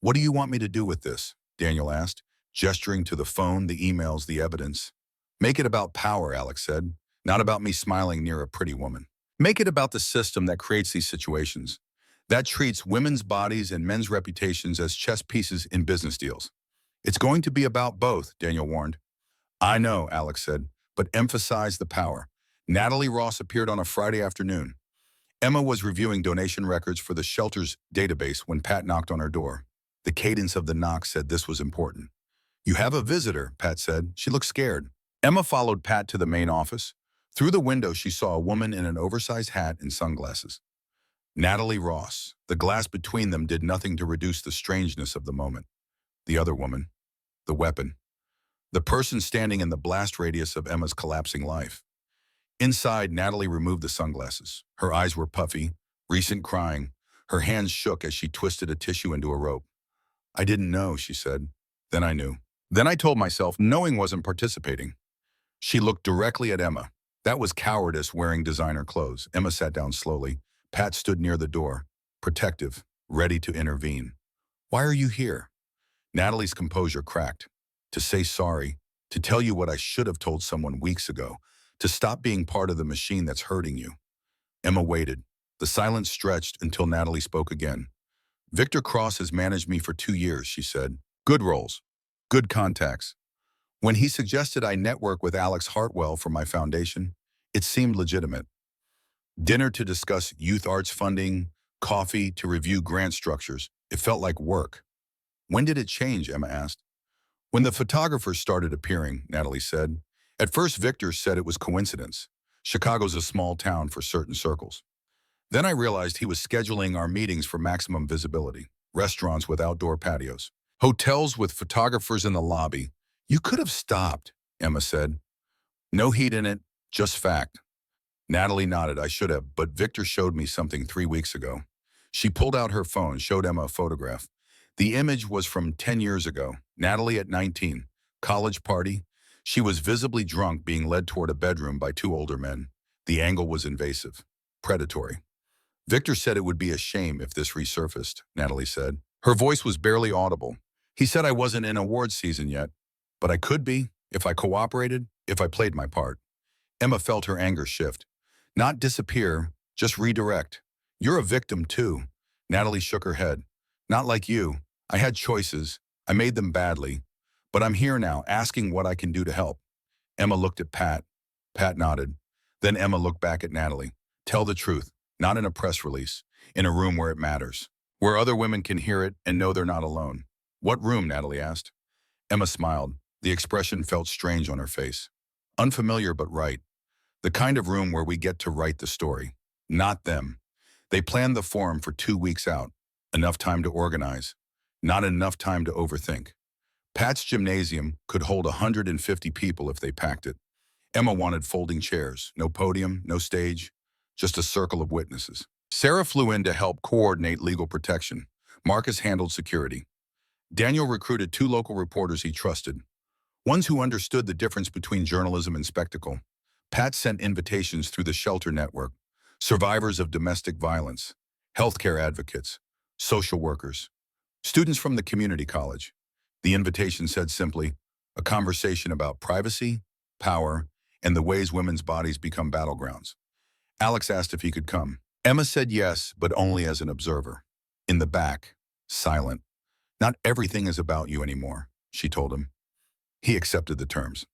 "What do you want me to do with this?" Daniel asked, gesturing to the phone, the emails, the evidence. "Make it about power," Alex said, "not about me smiling near a pretty woman. Make it about the system that creates these situations, that treats women's bodies and men's reputations as chess pieces in business deals." "It's going to be about both," Daniel warned. "I know," Alex said, "but emphasize the power." Natalie Ross appeared on a Friday afternoon. Emma was reviewing donation records for the shelter's database when Pat knocked on her door. The cadence of the knock said this was important. "You have a visitor," Pat said. She looked scared. Emma followed Pat to the main office. Through the window, she saw a woman in an oversized hat and sunglasses. Natalie Ross. The glass between them did nothing to reduce the strangeness of the moment. The other woman. The weapon. The person standing in the blast radius of Emma's collapsing life. Inside, Natalie removed the sunglasses. Her eyes were puffy, recent crying. Her hands shook as she twisted a tissue into a rope. "I didn't know," she said. "Then I knew. Then I told myself knowing wasn't participating." She looked directly at Emma. "That was cowardice wearing designer clothes." Emma sat down slowly. Pat stood near the door, protective, ready to intervene. "Why are you here?" Natalie's composure cracked. "To say sorry, to tell you what I should have told someone weeks ago, to stop being part of the machine that's hurting you." Emma waited. The silence stretched until Natalie spoke again. "Victor Cross has managed me for 2 years," she said. "Good roles, good contacts. When he suggested I network with Alex Hartwell for my foundation, it seemed legitimate. Dinner to discuss youth arts funding, coffee to review grant structures. It felt like work." "When did it change?" Emma asked. "When the photographers started appearing," Natalie said. "At first, Victor said it was coincidence. Chicago's a small town for certain circles. Then I realized he was scheduling our meetings for maximum visibility. Restaurants with outdoor patios. Hotels with photographers in the lobby. You could have stopped," Emma said. "No heat in it, just fact." Natalie nodded. "I should have, but Victor showed me something 3 weeks ago." She pulled out her phone, showed Emma a photograph. The image was from 10 years ago. Natalie at 19. College party. She was visibly drunk, being led toward a bedroom by 2 older men. The angle was invasive, predatory. "Victor said it would be a shame if this resurfaced," Natalie said. Her voice was barely audible. "He said I wasn't in awards season yet, but I could be, if I cooperated, if I played my part." Emma felt her anger shift. "Not disappear, just redirect. You're a victim too." Natalie shook her head. "Not like you. I had choices. I made them badly. But I'm here now, asking what I can do to help." Emma looked at Pat. Pat nodded. Then Emma looked back at Natalie. Tell the truth, not in a press release, in a room where it matters, where other women can hear it and know they're not alone. What room? Natalie asked. Emma smiled. The expression felt strange on her face. Unfamiliar but right. The kind of room where we get to write the story. Not them. They planned the forum for 2 weeks out. Enough time to organize. Not enough time to overthink. Pat's gymnasium could hold 150 people if they packed it. Emma wanted folding chairs, no podium, no stage, just a circle of witnesses. Sarah flew in to help coordinate legal protection. Marcus handled security. Daniel recruited 2 local reporters he trusted, ones who understood the difference between journalism and spectacle. Pat sent invitations through the shelter network, survivors of domestic violence, healthcare advocates, social workers, students from the community college. The invitation said simply, a conversation about privacy, power, and the ways women's bodies become battlegrounds. Alex asked if he could come. Emma said yes, but only as an observer. In the back, silent. Not everything is about you anymore, she told him. He accepted the terms.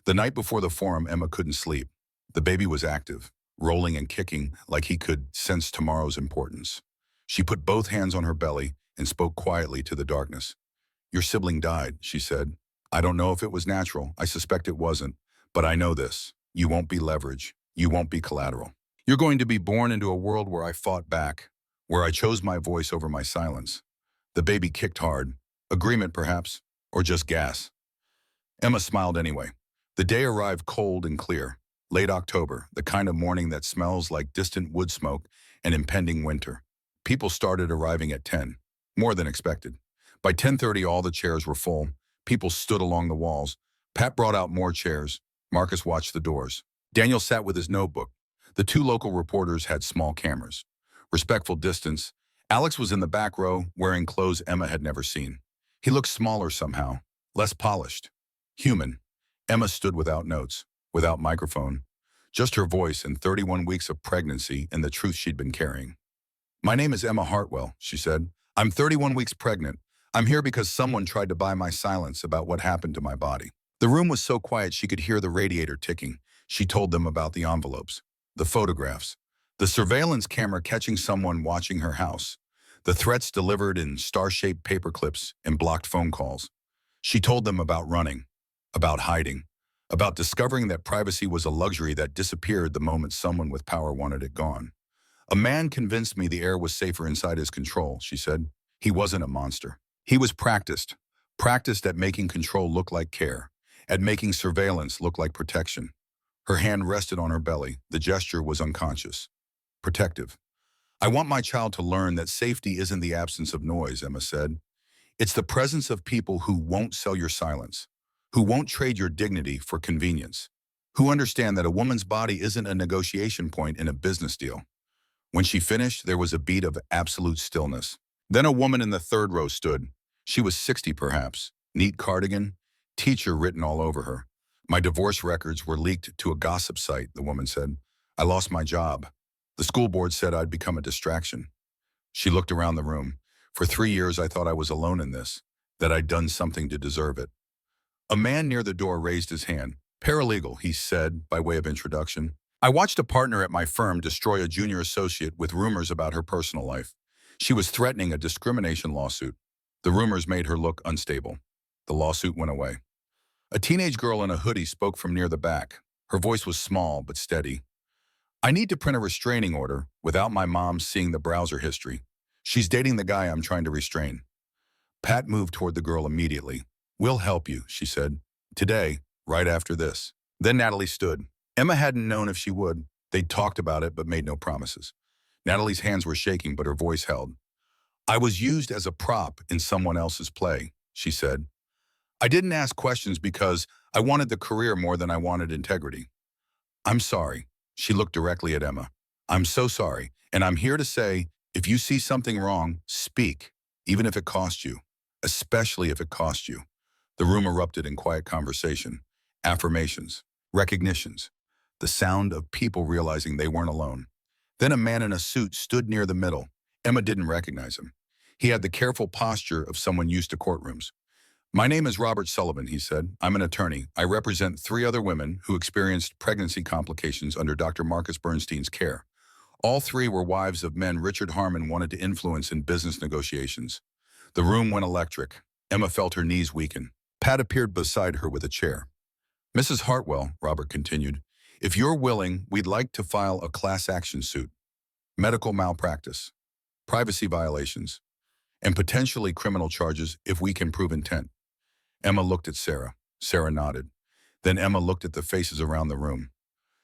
The night before the forum, Emma couldn't sleep. The baby was active, rolling and kicking like he could sense tomorrow's importance. She put both hands on her belly and spoke quietly to the darkness. Your sibling died, she said. I don't know if it was natural. I suspect it wasn't. But I know this. You won't be leverage. You won't be collateral. You're going to be born into a world where I fought back, where I chose my voice over my silence. The baby kicked hard. Agreement, perhaps, or just gas. Emma smiled anyway. The day arrived cold and clear. Late October, the kind of morning that smells like distant wood smoke and impending winter. People started arriving at 10, more than expected. By 10:30, all the chairs were full. People stood along the walls. Pat brought out more chairs. Marcus watched the doors. Daniel sat with his notebook. The 2 local reporters had small cameras. Respectful distance. Alex was in the back row, wearing clothes Emma had never seen. He looked smaller somehow, less polished. Human. Emma stood without notes, without microphone, just her voice and 31 weeks of pregnancy and the truth she'd been carrying. My name is Emma Hartwell, she said. I'm 31 weeks pregnant. I'm here because someone tried to buy my silence about what happened to my body. The room was so quiet she could hear the radiator ticking. She told them about the envelopes, the photographs, the surveillance camera catching someone watching her house, the threats delivered in star-shaped paper clips and blocked phone calls. She told them about running, about hiding, about discovering that privacy was a luxury that disappeared the moment someone with power wanted it gone. A man convinced me the air was safer inside his control, she said. He wasn't a monster. He was practiced at making control look like care, at making surveillance look like protection. Her hand rested on her belly. The gesture was unconscious, protective. I want my child to learn that safety isn't the absence of noise, Emma said. It's the presence of people who won't sell your silence, who won't trade your dignity for convenience, who understand that a woman's body isn't a negotiation point in a business deal. When she finished, there was a beat of absolute stillness. Then a woman in the 3rd row stood. She was 60 perhaps, neat cardigan, teacher written all over her. My divorce records were leaked to a gossip site, the woman said. I lost my job. The school board said I'd become a distraction. She looked around the room. For 3 years, I thought I was alone in this, that I'd done something to deserve it. A man near the door raised his hand. Paralegal, he said, by way of introduction. I watched a partner at my firm destroy a junior associate with rumors about her personal life. She was threatening a discrimination lawsuit. The rumors made her look unstable. The lawsuit went away. A teenage girl in a hoodie spoke from near the back. Her voice was small but steady. I need to print a restraining order without my mom seeing the browser history. She's dating the guy I'm trying to restrain. Pat moved toward the girl immediately. We'll help you, she said. Today, right after this. Then Natalie stood. Emma hadn't known if she would. They'd talked about it but made no promises. Natalie's hands were shaking but her voice held. I was used as a prop in someone else's play, she said. I didn't ask questions because I wanted the career more than I wanted integrity. I'm sorry. She looked directly at Emma. I'm so sorry, and I'm here to say, if you see something wrong, speak, even if it costs you, especially if it costs you. The room erupted in quiet conversation, affirmations, recognitions, the sound of people realizing they weren't alone. Then a man in a suit stood near the middle. Emma didn't recognize him. He had the careful posture of someone used to courtrooms. My name is Robert Sullivan, he said. I'm an attorney. I represent 3 other women who experienced pregnancy complications under Dr. Marcus Bernstein's care. All 3 were wives of men Richard Harmon wanted to influence in business negotiations. The room went electric. Emma felt her knees weaken. Pat appeared beside her with a chair. Mrs. Hartwell, Robert continued, if you're willing, we'd like to file a class action suit. Medical malpractice, privacy violations, and potentially criminal charges if we can prove intent. Emma looked at Sarah. Sarah nodded. Then Emma looked at the faces around the room.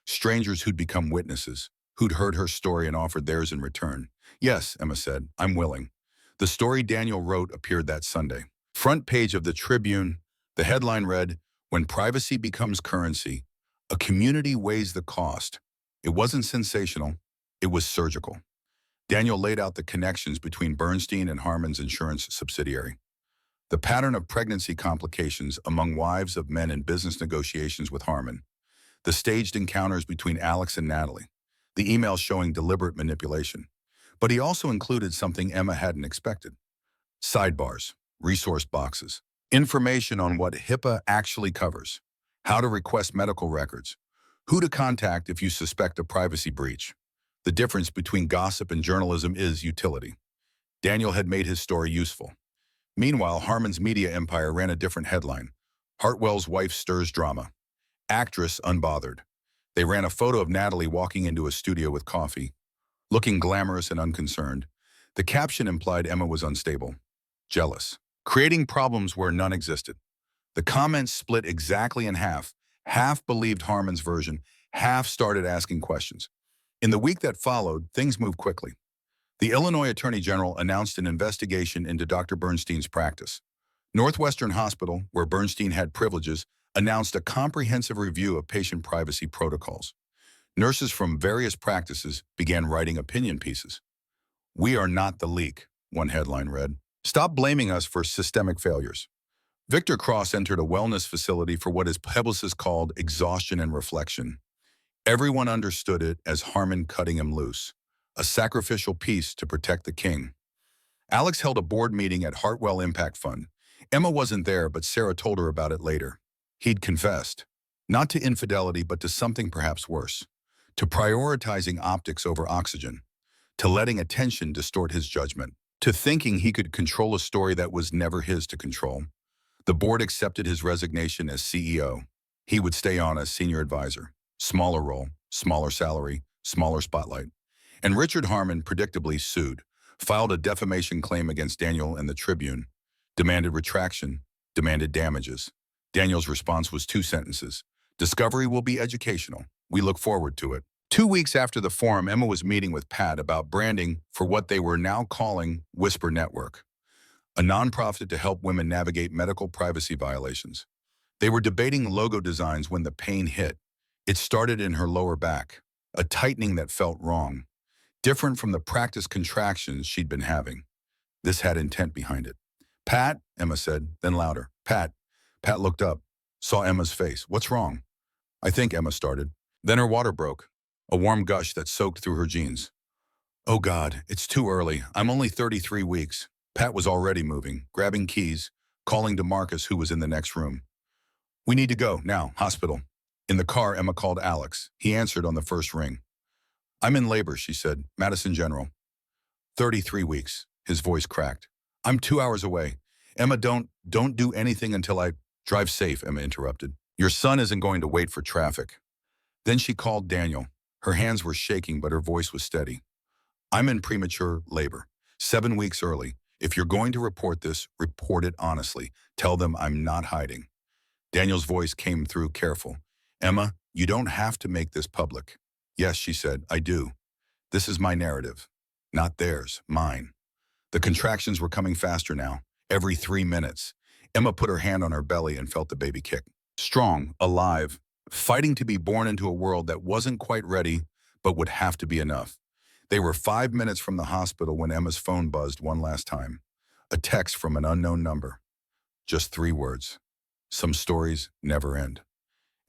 Strangers who'd become witnesses, who'd heard her story and offered theirs in return. Yes, Emma said, I'm willing. The story Daniel wrote appeared that Sunday. Front page of the Tribune, the headline read, When Privacy Becomes Currency, a Community Weighs the Cost. It wasn't sensational, it was surgical. Daniel laid out the connections between Bernstein and Harmon's insurance subsidiary. The pattern of pregnancy complications among wives of men in business negotiations with Harmon. The staged encounters between Alex and Natalie. The emails showing deliberate manipulation. But he also included something Emma hadn't expected. Sidebars, resource boxes, information on what HIPAA actually covers, how to request medical records, who to contact if you suspect a privacy breach. The difference between gossip and journalism is utility. Daniel had made his story useful. Meanwhile, Harmon's media empire ran a different headline. Hartwell's wife stirs drama. Actress unbothered. They ran a photo of Natalie walking into a studio with coffee, looking glamorous and unconcerned. The caption implied Emma was unstable, jealous, creating problems where none existed. The comments split exactly in half. Half believed Harmon's version, half started asking questions. In the week that followed, things moved quickly. The Illinois Attorney General announced an investigation into Dr. Bernstein's practice. Northwestern Hospital, where Bernstein had privileges, announced a comprehensive review of patient privacy protocols. Nurses from various practices began writing opinion pieces. We are not the leak, one headline read. Stop blaming us for systemic failures. Victor Cross entered a wellness facility for what his publicist called exhaustion and reflection. Everyone understood it as Harmon cutting him loose, a sacrificial piece to protect the king. Alex held a board meeting at Hartwell Impact Fund. Emma wasn't there, but Sarah told her about it later. He'd confessed, not to infidelity, but to something perhaps worse, to prioritizing optics over oxygen, to letting attention distort his judgment, to thinking he could control a story that was never his to control. The board accepted his resignation as CEO. He would stay on as senior advisor. Smaller role, smaller salary, smaller spotlight. And Richard Harmon predictably sued, filed a defamation claim against Daniel in the Tribune, demanded retraction, demanded damages. Daniel's response was 2 sentences. Discovery will be educational. We look forward to it. 2 weeks after the forum, Emma was meeting with Pat about branding for what they were now calling Whisper Network, a nonprofit to help women navigate medical privacy violations. They were debating logo designs when the pain hit. It started in her lower back, a tightening that felt wrong, different from the practice contractions she'd been having. This had intent behind it. Pat, Emma said, then louder. Pat. Pat looked up, saw Emma's face. What's wrong? I think Emma started. Then her water broke, a warm gush that soaked through her jeans. Oh God, it's too early. I'm only 33 weeks. Pat was already moving, grabbing keys, calling to Marcus, who was in the next room. We need to go, now, hospital. In the car, Emma called Alex. He answered on the first ring. I'm in labor, she said, Madison General. 33 weeks, his voice cracked. I'm 2 hours away. Emma, don't do anything until I drive safe, Emma interrupted. Your son isn't going to wait for traffic. Then she called Daniel. Her hands were shaking, but her voice was steady. I'm in premature labor, 7 weeks early. If you're going to report this, report it honestly. Tell them I'm not hiding. Daniel's voice came through careful. Emma, you don't have to make this public. Yes, she said, I do. This is my narrative. Not theirs, mine. The contractions were coming faster now, every 3 minutes. Emma put her hand on her belly and felt the baby kick. Strong, alive, fighting to be born into a world that wasn't quite ready, but would have to be enough. They were 5 minutes from the hospital when Emma's phone buzzed one last time. A text from an unknown number. Just 3 words. Some stories never end.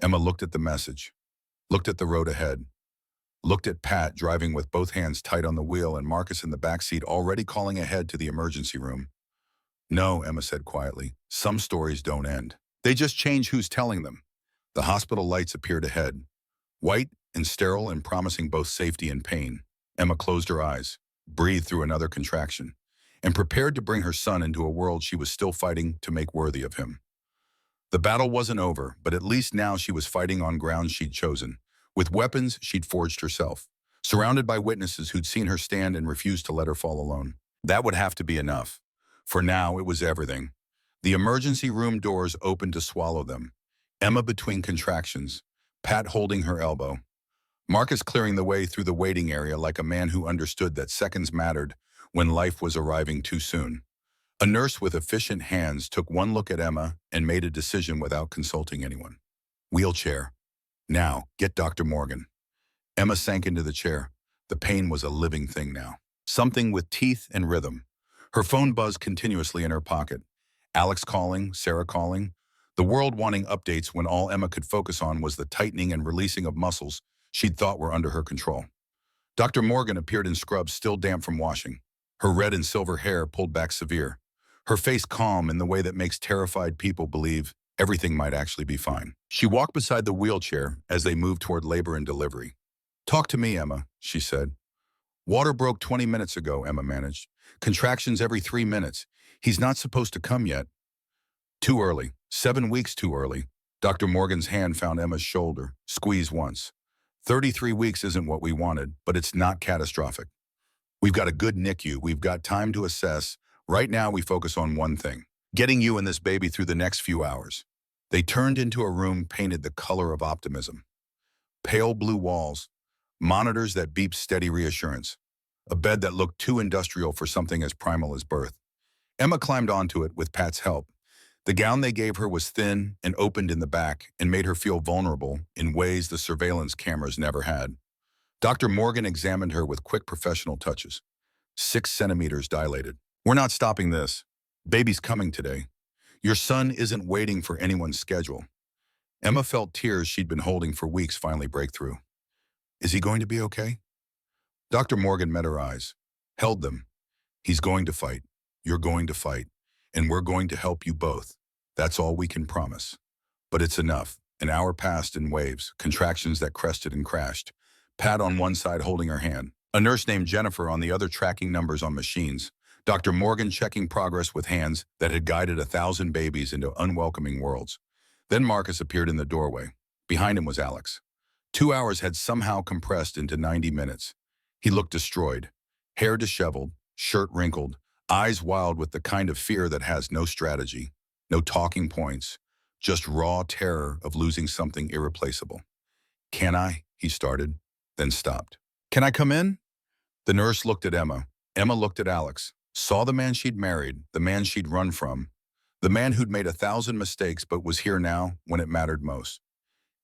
Emma looked at the message, looked at the road ahead, looked at Pat driving with both hands tight on the wheel and Marcus in the backseat already calling ahead to the emergency room. No, Emma said quietly. Some stories don't end. They just change who's telling them. The hospital lights appeared ahead, white and sterile and promising both safety and pain. Emma closed her eyes, breathed through another contraction, and prepared to bring her son into a world she was still fighting to make worthy of him. The battle wasn't over, but at least now she was fighting on ground she'd chosen, with weapons she'd forged herself, surrounded by witnesses who'd seen her stand and refused to let her fall alone. That would have to be enough. For now, it was everything. The emergency room doors opened to swallow them. Emma between contractions, Pat holding her elbow, Marcus clearing the way through the waiting area like a man who understood that seconds mattered when life was arriving too soon. A nurse with efficient hands took one look at Emma and made a decision without consulting anyone. Wheelchair. Now, get Dr. Morgan. Emma sank into the chair. The pain was a living thing now. Something with teeth and rhythm. Her phone buzzed continuously in her pocket. Alex calling, Sarah calling. The world wanting updates when all Emma could focus on was the tightening and releasing of muscles she'd thought were under her control. Dr. Morgan appeared in scrubs still damp from washing. Her red and silver hair pulled back severe. Her face calm in the way that makes terrified people believe everything might actually be fine. She walked beside the wheelchair as they moved toward labor and delivery. Talk to me, Emma, she said. Water broke 20 minutes ago, Emma managed. Contractions every 3 minutes. He's not supposed to come yet. Too early. 7 weeks too early. Dr. Morgan's hand found Emma's shoulder, squeezed once. 33 weeks isn't what we wanted, but it's not catastrophic. We've got a good NICU. We've got time to assess. Right now, we focus on one thing, getting you and this baby through the next few hours. They turned into a room painted the color of optimism. Pale blue walls, monitors that beeped steady reassurance, a bed that looked too industrial for something as primal as birth. Emma climbed onto it with Pat's help. The gown they gave her was thin and opened in the back and made her feel vulnerable in ways the surveillance cameras never had. Dr. Morgan examined her with quick professional touches. 6 centimeters dilated. We're not stopping this. Baby's coming today. Your son isn't waiting for anyone's schedule. Emma felt tears she'd been holding for weeks finally break through. Is he going to be okay? Dr. Morgan met her eyes, held them. He's going to fight. You're going to fight. And we're going to help you both. That's all we can promise. But it's enough. An hour passed in waves, contractions that crested and crashed. Pat on one side holding her hand. A nurse named Jennifer on the other tracking numbers on machines. Dr. Morgan checking progress with hands that had guided 1,000 babies into unwelcoming worlds. Then Marcus appeared in the doorway. Behind him was Alex. 2 hours had somehow compressed into 90 minutes. He looked destroyed. Hair disheveled, shirt wrinkled, eyes wild with the kind of fear that has no strategy, no talking points, just raw terror of losing something irreplaceable. Can I? He started, then stopped. Can I come in? The nurse looked at Emma. Emma looked at Alex, saw the man she'd married, the man she'd run from, the man who'd made 1,000 mistakes but was here now when it mattered most.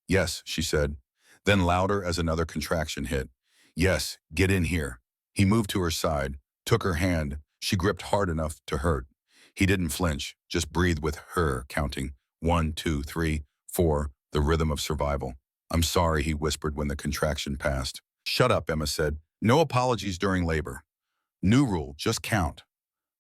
Yes, she said, then louder as another contraction hit. Yes, get in here. He moved to her side, took her hand. She gripped hard enough to hurt. He didn't flinch, just breathed with her, counting 1, 2, 3, 4, the rhythm of survival. I'm sorry, he whispered when the contraction passed. Shut up, Emma said. No apologies during labor. New rule, just count.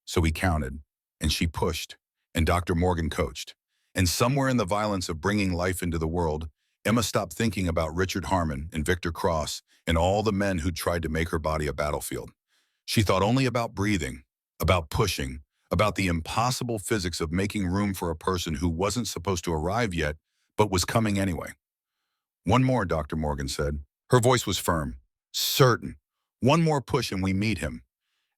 So he counted, and she pushed, and Dr. Morgan coached. And somewhere in the violence of bringing life into the world, Emma stopped thinking about Richard Harmon and Victor Cross and all the men who tried to make her body a battlefield. She thought only about breathing, about pushing, about the impossible physics of making room for a person who wasn't supposed to arrive yet, but was coming anyway. One more, Dr. Morgan said. Her voice was firm, certain. One more push and we meet him.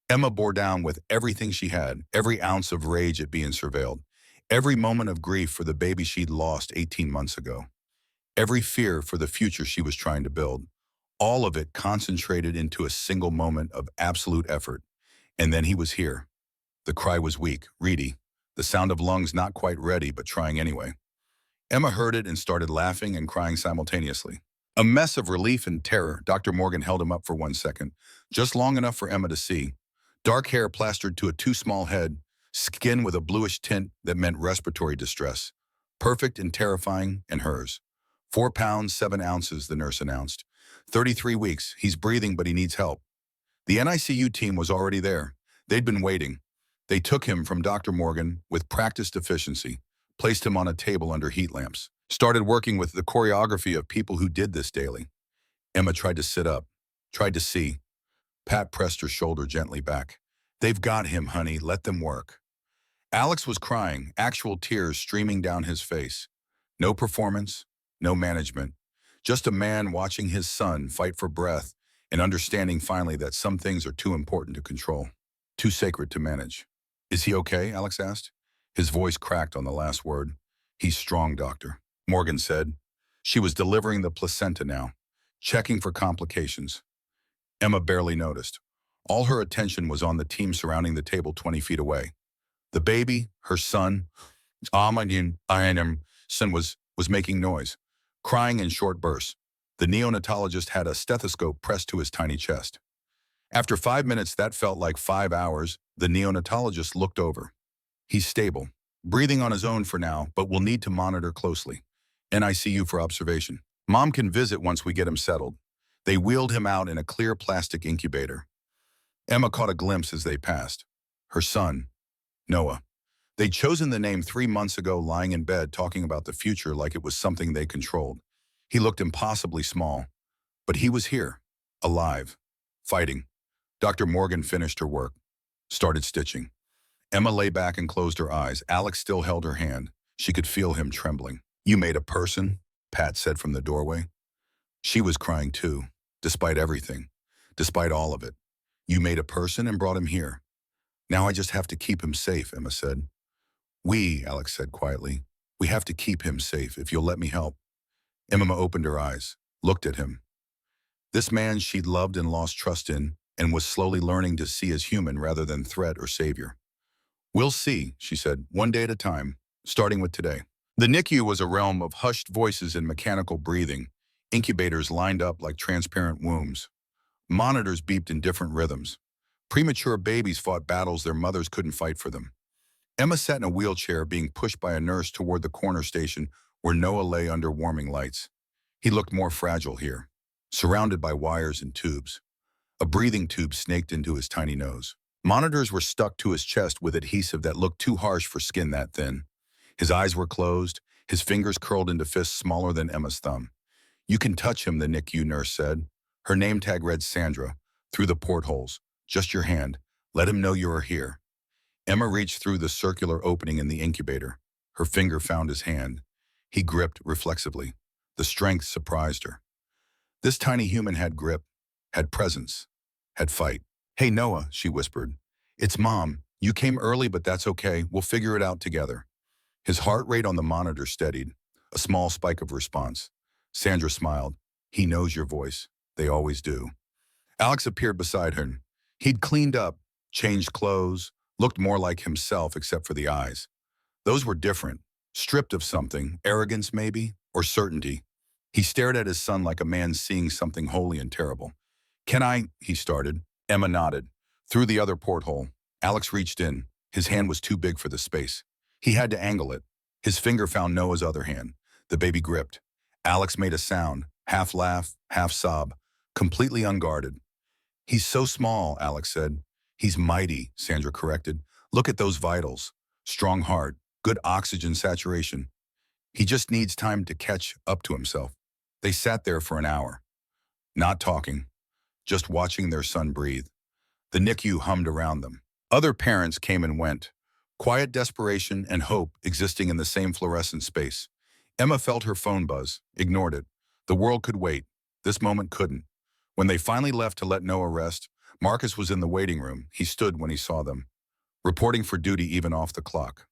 Emma bore down with everything she had, every ounce of rage at being surveilled, every moment of grief for the baby she'd lost 18 months ago, every fear for the future she was trying to build, all of it concentrated into a single moment of absolute effort. And then he was here. The cry was weak, reedy, the sound of lungs not quite ready but trying anyway. Emma heard it and started laughing and crying simultaneously. A mess of relief and terror. Dr. Morgan held him up for 1 second, just long enough for Emma to see. Dark hair plastered to a too small head, skin with a bluish tint that meant respiratory distress. Perfect and terrifying, and hers. 4 pounds, 7 ounces, the nurse announced. 33 weeks. He's breathing, but he needs help. The NICU team was already there. They'd been waiting. They took him from Dr. Morgan with practiced efficiency, placed him on a table under heat lamps, started working with the choreography of people who did this daily. Emma tried to sit up, tried to see. Pat pressed her shoulder gently back. They've got him, honey. Let them work. Alex was crying, actual tears streaming down his face. No performance, no management. Just a man watching his son fight for breath and understanding finally that some things are too important to control, too sacred to manage. Is he okay? Alex asked. His voice cracked on the last word. He's strong, doctor, Morgan said. She was delivering the placenta now, checking for complications. Emma barely noticed. All her attention was on the team surrounding the table 20 feet away. The baby, her son, son was making noise, crying in short bursts. The neonatologist had a stethoscope pressed to his tiny chest. After 5 minutes that felt like 5 hours, the neonatologist looked over. He's stable, breathing on his own for now, but we'll need to monitor closely. NICU for observation. Mom can visit once we get him settled. They wheeled him out in a clear plastic incubator. Emma caught a glimpse as they passed. Her son, Noah. They'd chosen the name 3 months ago, lying in bed talking about the future like it was something they controlled. He looked impossibly small, but he was here, alive, fighting. Dr. Morgan finished her work, started stitching. Emma lay back and closed her eyes. Alex still held her hand. She could feel him trembling. You made a person, Pat said from the doorway. She was crying too, despite everything, despite all of it. You made a person and brought him here. Now I just have to keep him safe, Emma said. Alex said quietly. We have to keep him safe, if you'll let me help. Emma opened her eyes, looked at him. This man she'd loved and lost trust in, and was slowly learning to see as human rather than threat or savior. We'll see, she said, one day at a time, starting with today. The NICU was a realm of hushed voices and mechanical breathing, incubators lined up like transparent wombs. Monitors beeped in different rhythms. Premature babies fought battles their mothers couldn't fight for them. Emma sat in a wheelchair being pushed by a nurse toward the corner station where Noah lay under warming lights. He looked more fragile here, surrounded by wires and tubes. A breathing tube snaked into his tiny nose. Monitors were stuck to his chest with adhesive that looked too harsh for skin that thin. His eyes were closed, his fingers curled into fists smaller than Emma's thumb. You can touch him, the NICU nurse said. Her name tag read Sandra, through the portholes. Just your hand. Let him know you are here. Emma reached through the circular opening in the incubator. Her finger found his hand. He gripped reflexively. The strength surprised her. This tiny human had grip, had presence, had fight. Hey, Noah, she whispered. It's Mom. You came early, but that's okay. We'll figure it out together. His heart rate on the monitor steadied, a small spike of response. Sandra smiled. He knows your voice. They always do. Alex appeared beside her. He'd cleaned up, changed clothes, looked more like himself except for the eyes. Those were different, stripped of something, arrogance maybe, or certainty. He stared at his son like a man seeing something holy and terrible. Can I? He started. Emma nodded. Through the other porthole, Alex reached in. His hand was too big for the space. He had to angle it. His finger found Noah's other hand. The baby gripped. Alex made a sound, half laugh, half sob, completely unguarded. He's so small, Alex said. He's mighty, Sandra corrected. Look at those vitals. Strong heart, good oxygen saturation. He just needs time to catch up to himself. They sat there for an hour, not talking, just watching their son breathe. The NICU hummed around them. Other parents came and went, quiet desperation and hope existing in the same fluorescent space. Emma felt her phone buzz, ignored it. The world could wait. This moment couldn't. When they finally left to let Noah rest, Marcus was in the waiting room. He stood when he saw them, reporting for duty even off the clock.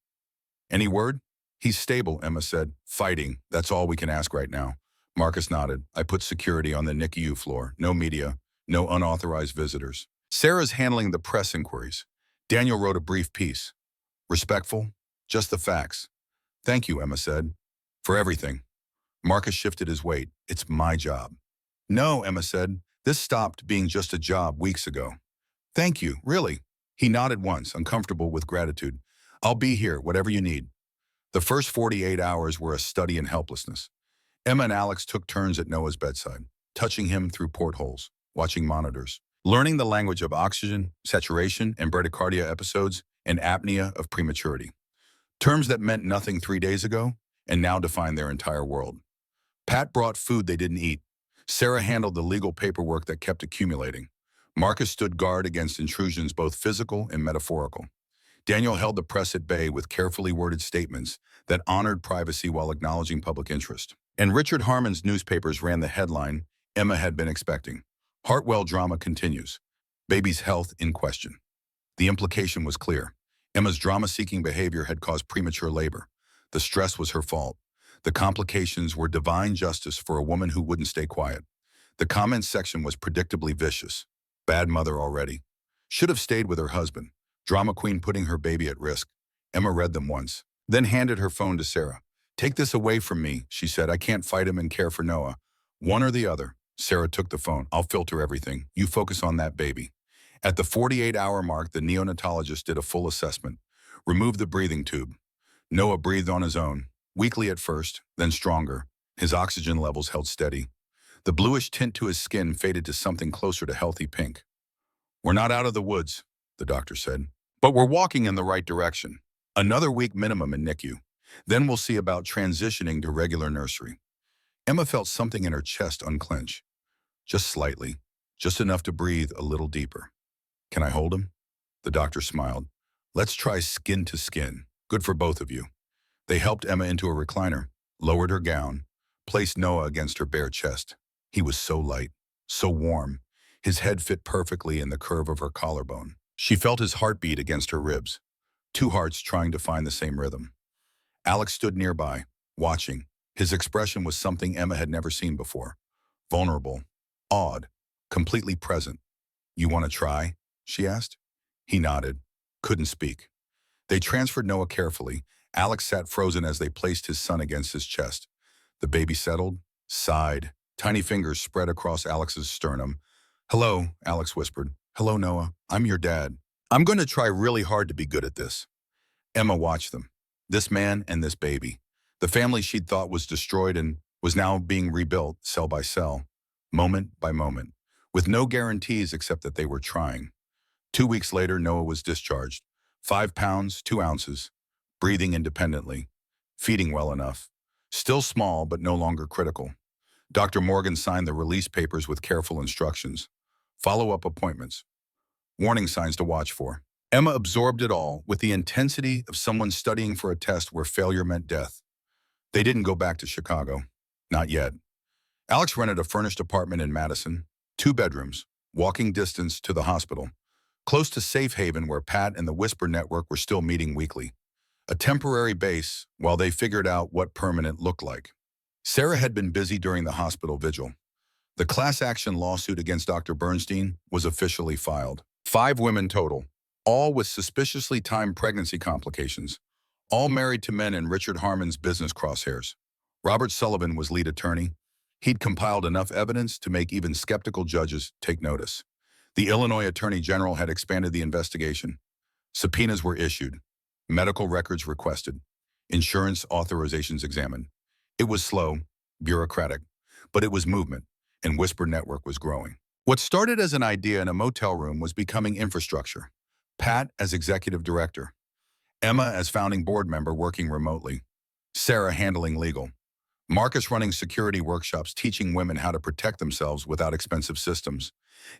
Any word? He's stable, Emma said. Fighting. That's all we can ask right now. Marcus nodded. I put security on the NICU floor. No media. No unauthorized visitors. Sarah's handling the press inquiries. Daniel wrote a brief piece. Respectful. Just the facts. Thank you, Emma said. For everything. Marcus shifted his weight. It's my job. No, Emma said. This stopped being just a job weeks ago. Thank you, really. He nodded once, uncomfortable with gratitude. I'll be here, whatever you need. The first 48 hours were a study in helplessness. Emma and Alex took turns at Noah's bedside, touching him through portholes, watching monitors, learning the language of oxygen, saturation, and bradycardia episodes, and apnea of prematurity. Terms that meant nothing 3 days ago and now define their entire world. Pat brought food they didn't eat. Sarah handled the legal paperwork that kept accumulating. Marcus stood guard against intrusions both physical and metaphorical. Daniel held the press at bay with carefully worded statements that honored privacy while acknowledging public interest. And Richard Harmon's newspapers ran the headline Emma had been expecting. Hartwell drama continues. Baby's health in question. The implication was clear. Emma's drama-seeking behavior had caused premature labor. The stress was her fault. The complications were divine justice for a woman who wouldn't stay quiet. The comments section was predictably vicious. Bad mother already. Should have stayed with her husband. Drama queen putting her baby at risk. Emma read them once, then handed her phone to Sarah. Take this away from me, she said. I can't fight him and care for Noah. One or the other. Sarah took the phone. I'll filter everything. You focus on that baby. At the 48-hour mark, the neonatologist did a full assessment. Removed the breathing tube. Noah breathed on his own, weakly at first, then stronger. His oxygen levels held steady. The bluish tint to his skin faded to something closer to healthy pink. We're not out of the woods, the doctor said, but we're walking in the right direction. Another week minimum in NICU. Then we'll see about transitioning to regular nursery. Emma felt something in her chest unclench. Just slightly, just enough to breathe a little deeper. Can I hold him? The doctor smiled. Let's try skin to skin. Good for both of you. They helped Emma into a recliner, lowered her gown, placed Noah against her bare chest. He was so light, so warm. His head fit perfectly in the curve of her collarbone. She felt his heartbeat against her ribs, two hearts trying to find the same rhythm. Alex stood nearby, watching. His expression was something Emma had never seen before. Vulnerable, awed, completely present. You want to try? She asked. He nodded, couldn't speak. They transferred Noah carefully. Alex sat frozen as they placed his son against his chest. The baby settled, sighed. Tiny fingers spread across Alex's sternum. Hello, Alex whispered. Hello, Noah. I'm your dad. I'm going to try really hard to be good at this. Emma watched them. This man and this baby. The family she'd thought was destroyed and was now being rebuilt, cell by cell, moment by moment, with no guarantees except that they were trying. 2 weeks later, Noah was discharged. 5 pounds, 2 ounces, breathing independently, feeding well enough, still small but no longer critical. Dr. Morgan signed the release papers with careful instructions. Follow-up appointments. Warning signs to watch for. Emma absorbed it all with the intensity of someone studying for a test where failure meant death. They didn't go back to Chicago. Not yet. Alex rented a furnished apartment in Madison, 2 bedrooms, walking distance to the hospital, close to Safe Haven where Pat and the Whisper Network were still meeting weekly. A temporary base while they figured out what permanent looked like. Sarah had been busy during the hospital vigil. The class action lawsuit against Dr. Bernstein was officially filed. 5 women total, all with suspiciously timed pregnancy complications, all married to men in Richard Harmon's business crosshairs. Robert Sullivan was lead attorney. He'd compiled enough evidence to make even skeptical judges take notice. The Illinois Attorney General had expanded the investigation. Subpoenas were issued. Medical records requested. Insurance authorizations examined. It was slow, bureaucratic, but it was movement, and Whisper Network was growing. What started as an idea in a motel room was becoming infrastructure. Pat as executive director. Emma as founding board member working remotely. Sarah handling legal. Marcus running security workshops teaching women how to protect themselves without expensive systems.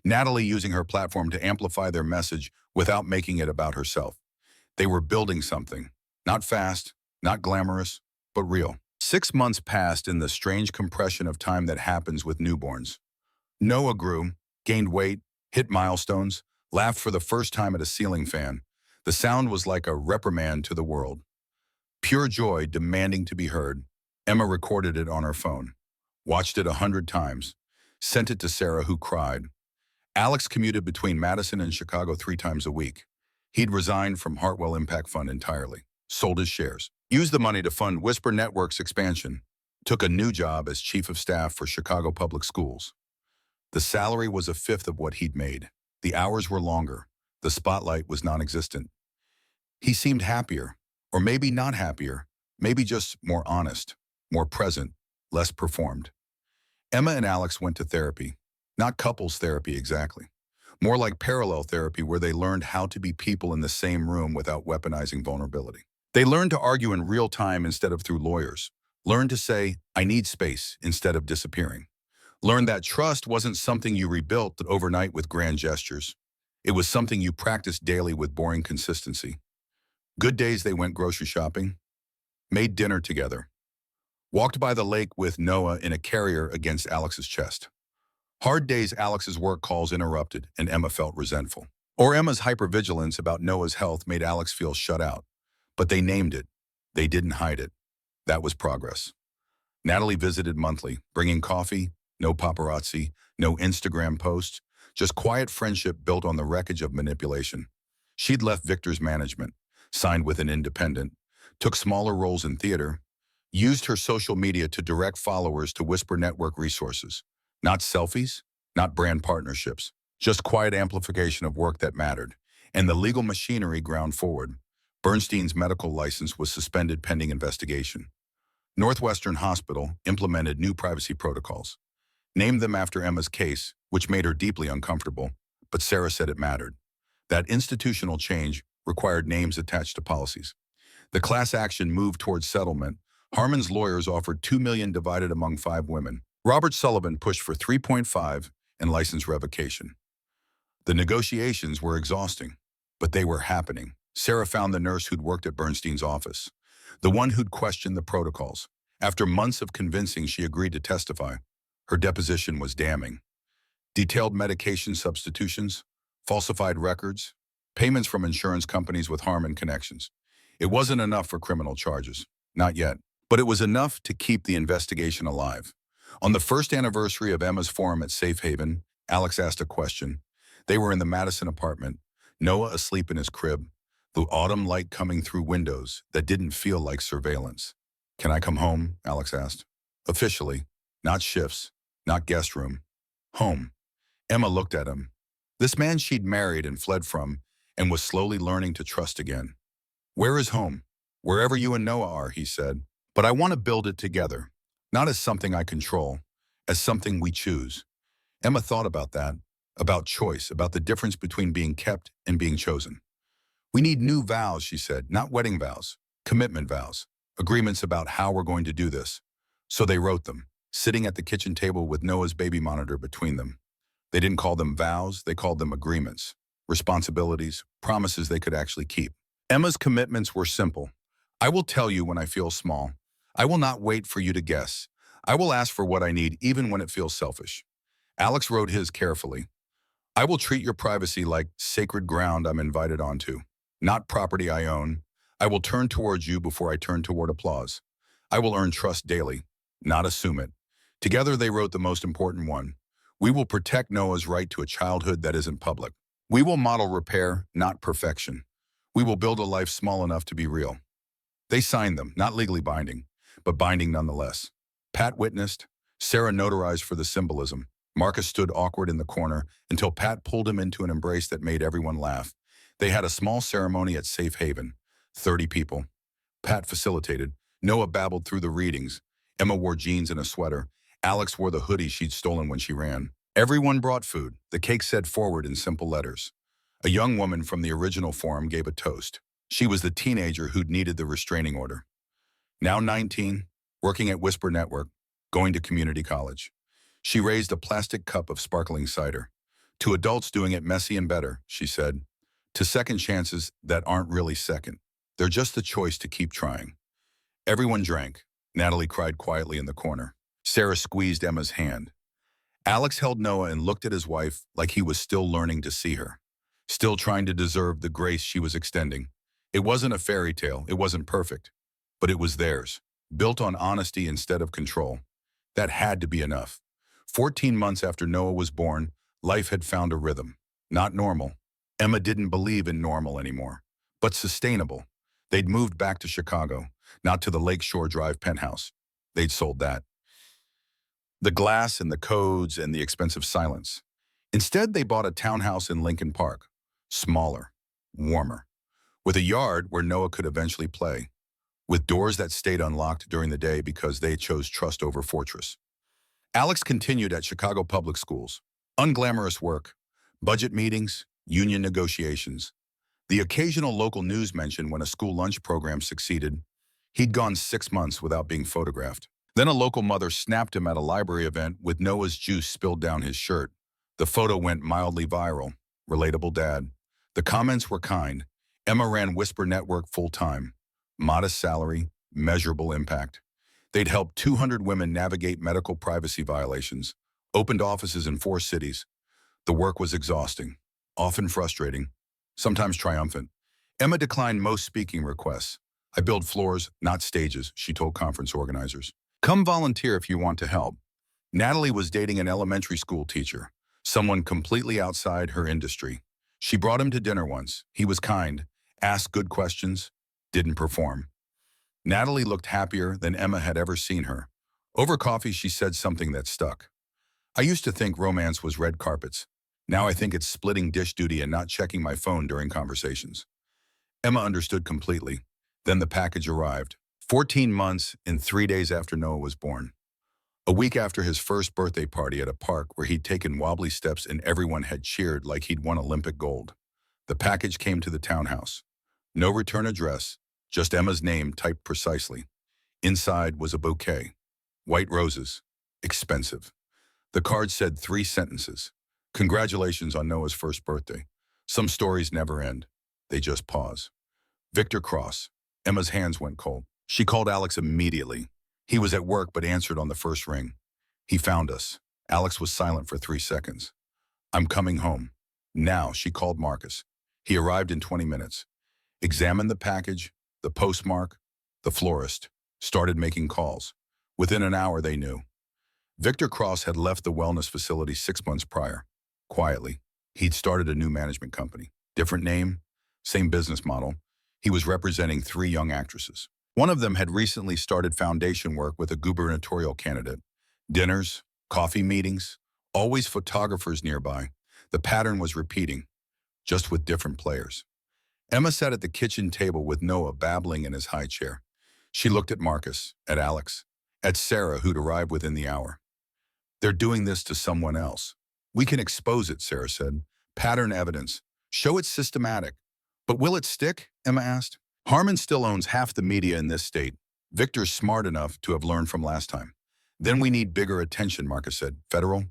Natalie using her platform to amplify their message without making it about herself. They were building something. Not fast, not glamorous, but real. 6 months passed in the strange compression of time that happens with newborns. Noah grew, gained weight, hit milestones, laughed for the first time at a ceiling fan. The sound was like a reprimand to the world. Pure joy demanding to be heard. Emma recorded it on her phone, watched it 100 times, sent it to Sarah, who cried. Alex commuted between Madison and Chicago 3 times a week. He'd resigned from Hartwell Impact Fund entirely, sold his shares, used the money to fund Whisper Network's expansion, took a new job as chief of staff for Chicago Public Schools. The salary was 1/5 of what he'd made. The hours were longer. The spotlight was non-existent. He seemed happier, or maybe not happier, maybe just more honest, more present, less performed. Emma and Alex went to therapy, not couples therapy exactly, More like parallel therapy where they learned how to be people in the same room without weaponizing vulnerability. They learned to argue in real time instead of through lawyers. Learned to say, I need space instead of disappearing. Learned that trust wasn't something you rebuilt overnight with grand gestures. It was something you practiced daily with boring consistency. Good days they went grocery shopping, made dinner together, walked by the lake with Noah in a carrier against Alex's chest. Hard days Alex's work calls interrupted and Emma felt resentful. Or Emma's hypervigilance about Noah's health made Alex feel shut out. But they named it. They didn't hide it. That was progress. Natalie visited monthly, bringing coffee, no paparazzi, no Instagram posts, just quiet friendship built on the wreckage of manipulation. She'd left Victor's management, signed with an independent, took smaller roles in theater, used her social media to direct followers to Whisper Network resources. Not selfies, not brand partnerships, just quiet amplification of work that mattered. And the legal machinery ground forward. Bernstein's medical license was suspended pending investigation. Northwestern Hospital implemented new privacy protocols. Named them after Emma's case, which made her deeply uncomfortable, but Sarah said it mattered. That institutional change required names attached to policies. The class action moved towards settlement. Harmon's lawyers offered $2 million divided among 5 women. Robert Sullivan pushed for 3.5 and license revocation. The negotiations were exhausting, but they were happening. Sarah found the nurse who'd worked at Bernstein's office, the one who'd questioned the protocols. After months of convincing, she agreed to testify. Her deposition was damning. Detailed medication substitutions, falsified records, payments from insurance companies with Harmon connections. It wasn't enough for criminal charges. Not yet. But it was enough to keep the investigation alive. On the first anniversary of Emma's forum at Safe Haven, Alex asked a question. They were in the Madison apartment, Noah asleep in his crib, the autumn light coming through windows that didn't feel like surveillance. Can I come home? Alex asked. Officially, not shifts, not guest room. Home. Emma looked at him. This man she'd married and fled from and was slowly learning to trust again. Where is home? Wherever you and Noah are, he said. But I want to build it together, not as something I control, as something we choose. Emma thought about that, about choice, about the difference between being kept and being chosen. We need new vows, she said, not wedding vows, commitment vows, agreements about how we're going to do this. So they wrote them, sitting at the kitchen table with Noah's baby monitor between them. They didn't call them vows, they called them agreements, responsibilities, promises they could actually keep. Emma's commitments were simple. I will tell you when I feel small. I will not wait for you to guess. I will ask for what I need even when it feels selfish. Alex wrote his carefully. I will treat your privacy like sacred ground I'm invited onto, not property I own. I will turn towards you before I turn toward applause. I will earn trust daily, not assume it. Together they wrote the most important one. We will protect Noah's right to a childhood that isn't public. We will model repair, not perfection. We will build a life small enough to be real. They signed them, not legally binding, but binding nonetheless. Pat witnessed. Sarah notarized for the symbolism. Marcus stood awkward in the corner until Pat pulled him into an embrace that made everyone laugh. They had a small ceremony at Safe Haven. 30 people. Pat facilitated. Noah babbled through the readings. Emma wore jeans and a sweater. Alex wore the hoodie she'd stolen when she ran. Everyone brought food. The cake said forward in simple letters. A young woman from the original forum gave a toast. She was the teenager who'd needed the restraining order. Now 19, working at Whisper Network, going to community college. She raised a plastic cup of sparkling cider. To adults doing it messy and better, she said. To second chances that aren't really second. They're just the choice to keep trying. Everyone drank. Natalie cried quietly in the corner. Sarah squeezed Emma's hand. Alex held Noah and looked at his wife like he was still learning to see her, still trying to deserve the grace she was extending. It wasn't a fairy tale, it wasn't perfect, but it was theirs, built on honesty instead of control. That had to be enough. 14 months after Noah was born, life had found a rhythm. Not normal. Emma didn't believe in normal anymore, but sustainable. They'd moved back to Chicago, not to the Lakeshore Drive penthouse. They'd sold that. The glass and the codes and the expensive silence. Instead, they bought a townhouse in Lincoln Park, smaller, warmer, with a yard where Noah could eventually play, with doors that stayed unlocked during the day because they chose trust over fortress. Alex continued at Chicago public schools. Unglamorous work, Budget meetings, union negotiations. The occasional local news mention when a school lunch program succeeded. He'd gone 6 months without being photographed. Then a local mother snapped him at a library event with Noah's juice spilled down his shirt. The photo went mildly viral. Relatable dad. The comments were kind. Emma ran Whisper Network full-time. Modest salary, measurable impact. They'd helped 200 women navigate medical privacy violations, opened offices in 4 cities. The work was exhausting, often frustrating, sometimes triumphant. Emma declined most speaking requests. I build floors, not stages, she told conference organizers. Come volunteer if you want to help. Natalie was dating an elementary school teacher, someone completely outside her industry. She brought him to dinner once. He was kind, asked good questions, didn't perform. Natalie looked happier than Emma had ever seen her. Over coffee, she said something that stuck. I used to think romance was red carpets. Now I think it's splitting dish duty and not checking my phone during conversations. Emma understood completely. Then the package arrived. 14 months and 3 days after Noah was born. A week after his first birthday party at a park where he'd taken wobbly steps and everyone had cheered like he'd won Olympic gold. The package came to the townhouse. No return address, just Emma's name typed precisely. Inside was a bouquet. White roses. Expensive. The card said 3 sentences. Congratulations on Noah's first birthday. Some stories never end. They just pause. Victor Cross. Emma's hands went cold. She called Alex immediately. He was at work but answered on the first ring. He found us. Alex was silent for 3 seconds. I'm coming home. Now, she called Marcus. He arrived in 20 minutes. Examined the package, the postmark, the florist. Started making calls. Within an hour, they knew. Victor Cross had left the wellness facility 6 months prior. Quietly, he'd started a new management company. Different name, same business model. He was representing 3 young actresses. One of them had recently started foundation work with a gubernatorial candidate. Dinners, coffee meetings, always photographers nearby. The pattern was repeating, just with different players. Emma sat at the kitchen table with Noah babbling in his high chair. She looked at Marcus, at Alex, at Sarah, who'd arrived within the hour. They're doing this to someone else. We can expose it, Sarah said. Pattern evidence. Show it's systematic. But will it stick? Emma asked. Harmon still owns half the media in this state. Victor's smart enough to have learned from last time. Then we need bigger attention, Marcus said. Federal?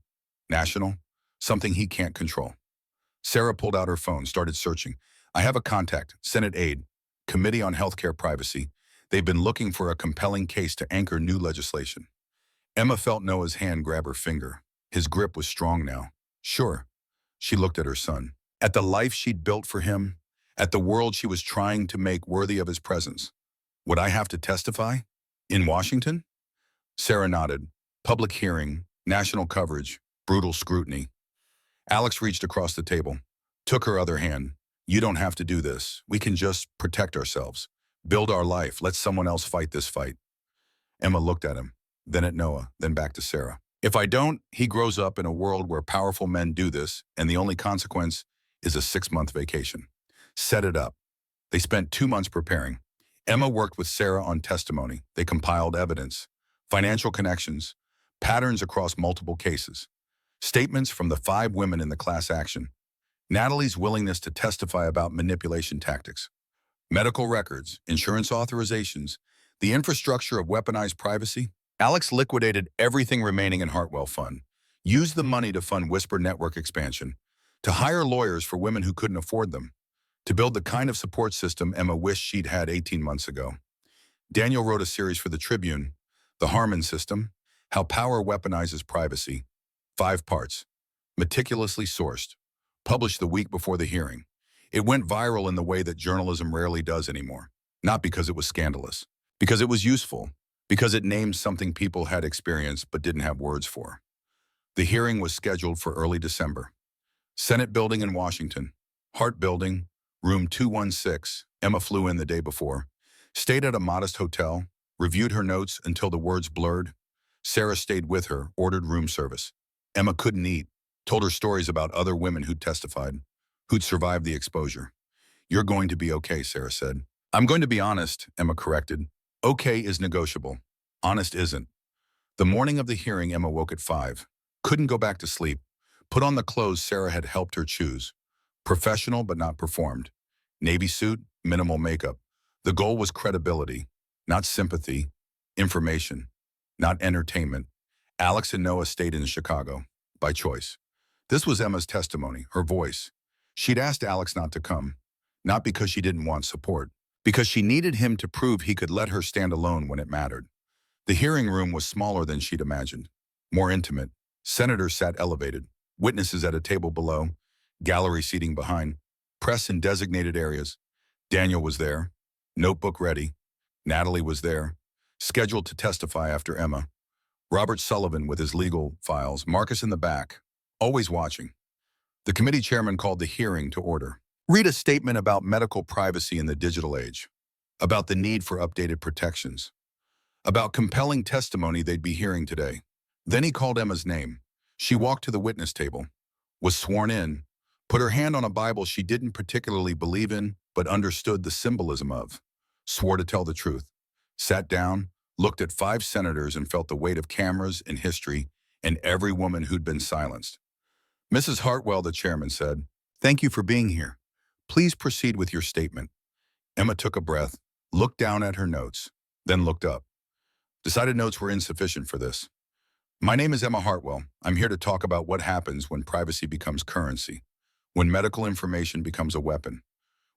National? Something he can't control. Sarah pulled out her phone, started searching. I have a contact, Senate aide, Committee on Healthcare Privacy. They've been looking for a compelling case to anchor new legislation. Emma felt Noah's hand grab her finger. His grip was strong now. Sure. She looked at her son. At the life she'd built for him, at the world she was trying to make worthy of his presence. Would I have to testify? In Washington? Sarah nodded. Public hearing, national coverage, brutal scrutiny. Alex reached across the table, took her other hand. You don't have to do this. We can just protect ourselves. Build our life. Let someone else fight this fight. Emma looked at him, then at Noah, then back to Sarah. If I don't, he grows up in a world where powerful men do this, and the only consequence is a 6-month vacation. Set it up. They spent 2 months preparing. Emma worked with Sarah on testimony. They compiled evidence, financial connections, patterns across multiple cases, statements from the 5 women in the class action, Natalie's willingness to testify about manipulation tactics, medical records, insurance authorizations, the infrastructure of weaponized privacy. Alex liquidated everything remaining in Heartfelt Fund, used the money to fund Whisper Network expansion, to hire lawyers for women who couldn't afford them, to build the kind of support system Emma wished she'd had 18 months ago. Daniel wrote a series for the Tribune, The Harmon System, How Power Weaponizes Privacy, 5 parts, meticulously sourced, published the week before the hearing. It went viral in the way that journalism rarely does anymore, not because it was scandalous, because it was useful, because it named something people had experienced but didn't have words for. The hearing was scheduled for early December. Senate building in Washington, Hart Building, room 216. Emma flew in the day before, stayed at a modest hotel, reviewed her notes until the words blurred. Sarah stayed with her, ordered room service. Emma couldn't eat, told her stories about other women who'd testified, who'd survived the exposure. You're going to be okay, Sarah said. I'm going to be honest, Emma corrected. Okay is negotiable. Honest isn't. The morning of the hearing, Emma woke at 5. Couldn't go back to sleep. Put on the clothes Sarah had helped her choose. Professional but not performed. Navy suit, minimal makeup. The goal was credibility, not sympathy, information, not entertainment. Alex and Noah stayed in Chicago, by choice. This was Emma's testimony, her voice. She'd asked Alex not to come, not because she didn't want support, because she needed him to prove he could let her stand alone when it mattered. The hearing room was smaller than she'd imagined, more intimate. Senators sat elevated, witnesses at a table below, gallery seating behind, press in designated areas. Daniel was there, notebook ready. Natalie was there, scheduled to testify after Emma. Robert Sullivan with his legal files, Marcus in the back, always watching. The committee chairman called the hearing to order. Read a statement about medical privacy in the digital age, about the need for updated protections, about compelling testimony they'd be hearing today. Then he called Emma's name. She walked to the witness table, was sworn in, put her hand on a Bible she didn't particularly believe in, but understood the symbolism of, swore to tell the truth, sat down, looked at 5 senators and felt the weight of cameras and history and every woman who'd been silenced. Mrs. Hartwell, the chairman, said, "Thank you for being here. Please proceed with your statement." Emma took a breath, looked down at her notes, then looked up. Decided notes were insufficient for this. "My name is Emma Hartwell. I'm here to talk about what happens when privacy becomes currency, when medical information becomes a weapon,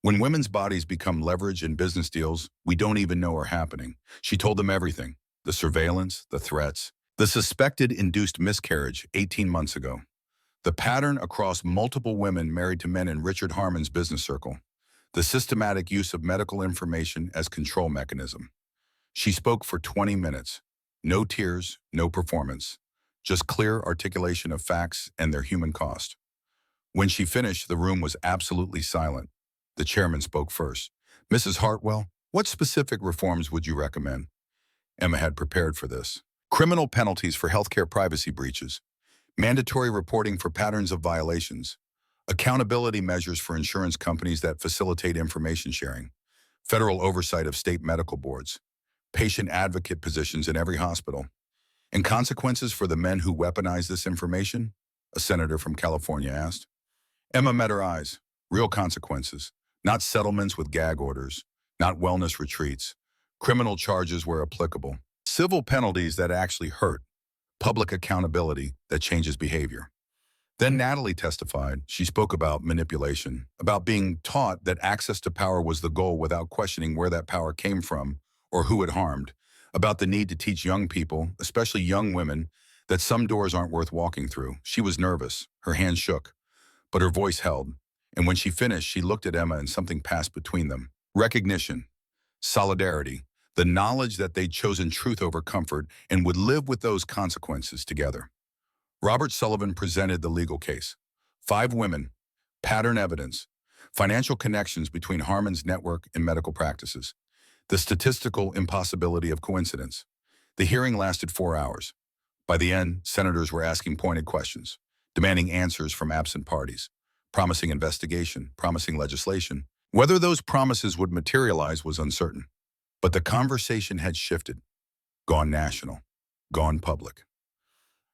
when women's bodies become leverage in business deals we don't even know are happening." She told them everything, the surveillance, the threats, the suspected induced miscarriage 18 months ago, the pattern across multiple women married to men in Richard Harmon's business circle, the systematic use of medical information as control mechanism. She spoke for 20 minutes. No tears, no performance, just clear articulation of facts and their human cost. When she finished, the room was absolutely silent. The chairman spoke first. "Mrs. Hartwell, what specific reforms would you recommend?" Emma had prepared for this. Criminal penalties for healthcare privacy breaches, mandatory reporting for patterns of violations, accountability measures for insurance companies that facilitate information sharing, federal oversight of state medical boards, patient advocate positions in every hospital, and consequences for the men who weaponize this information, a senator from California asked. Emma met her eyes. Real consequences, not settlements with gag orders, not wellness retreats, criminal charges where applicable, civil penalties that actually hurt, public accountability that changes behavior. Then Natalie testified. She spoke about manipulation, about being taught that access to power was the goal without questioning where that power came from or who it harmed, about the need to teach young people, especially young women, that some doors aren't worth walking through. She was nervous. Her hands shook, but her voice held. And when she finished, she looked at Emma and something passed between them. Recognition, solidarity, the knowledge that they'd chosen truth over comfort and would live with those consequences together. Robert Sullivan presented the legal case. 5 women, pattern evidence, financial connections between Harmon's network and medical practices, the statistical impossibility of coincidence. The hearing lasted 4 hours. By the end, senators were asking pointed questions, demanding answers from absent parties, promising investigation, promising legislation. Whether those promises would materialize was uncertain. But the conversation had shifted, gone national, gone public.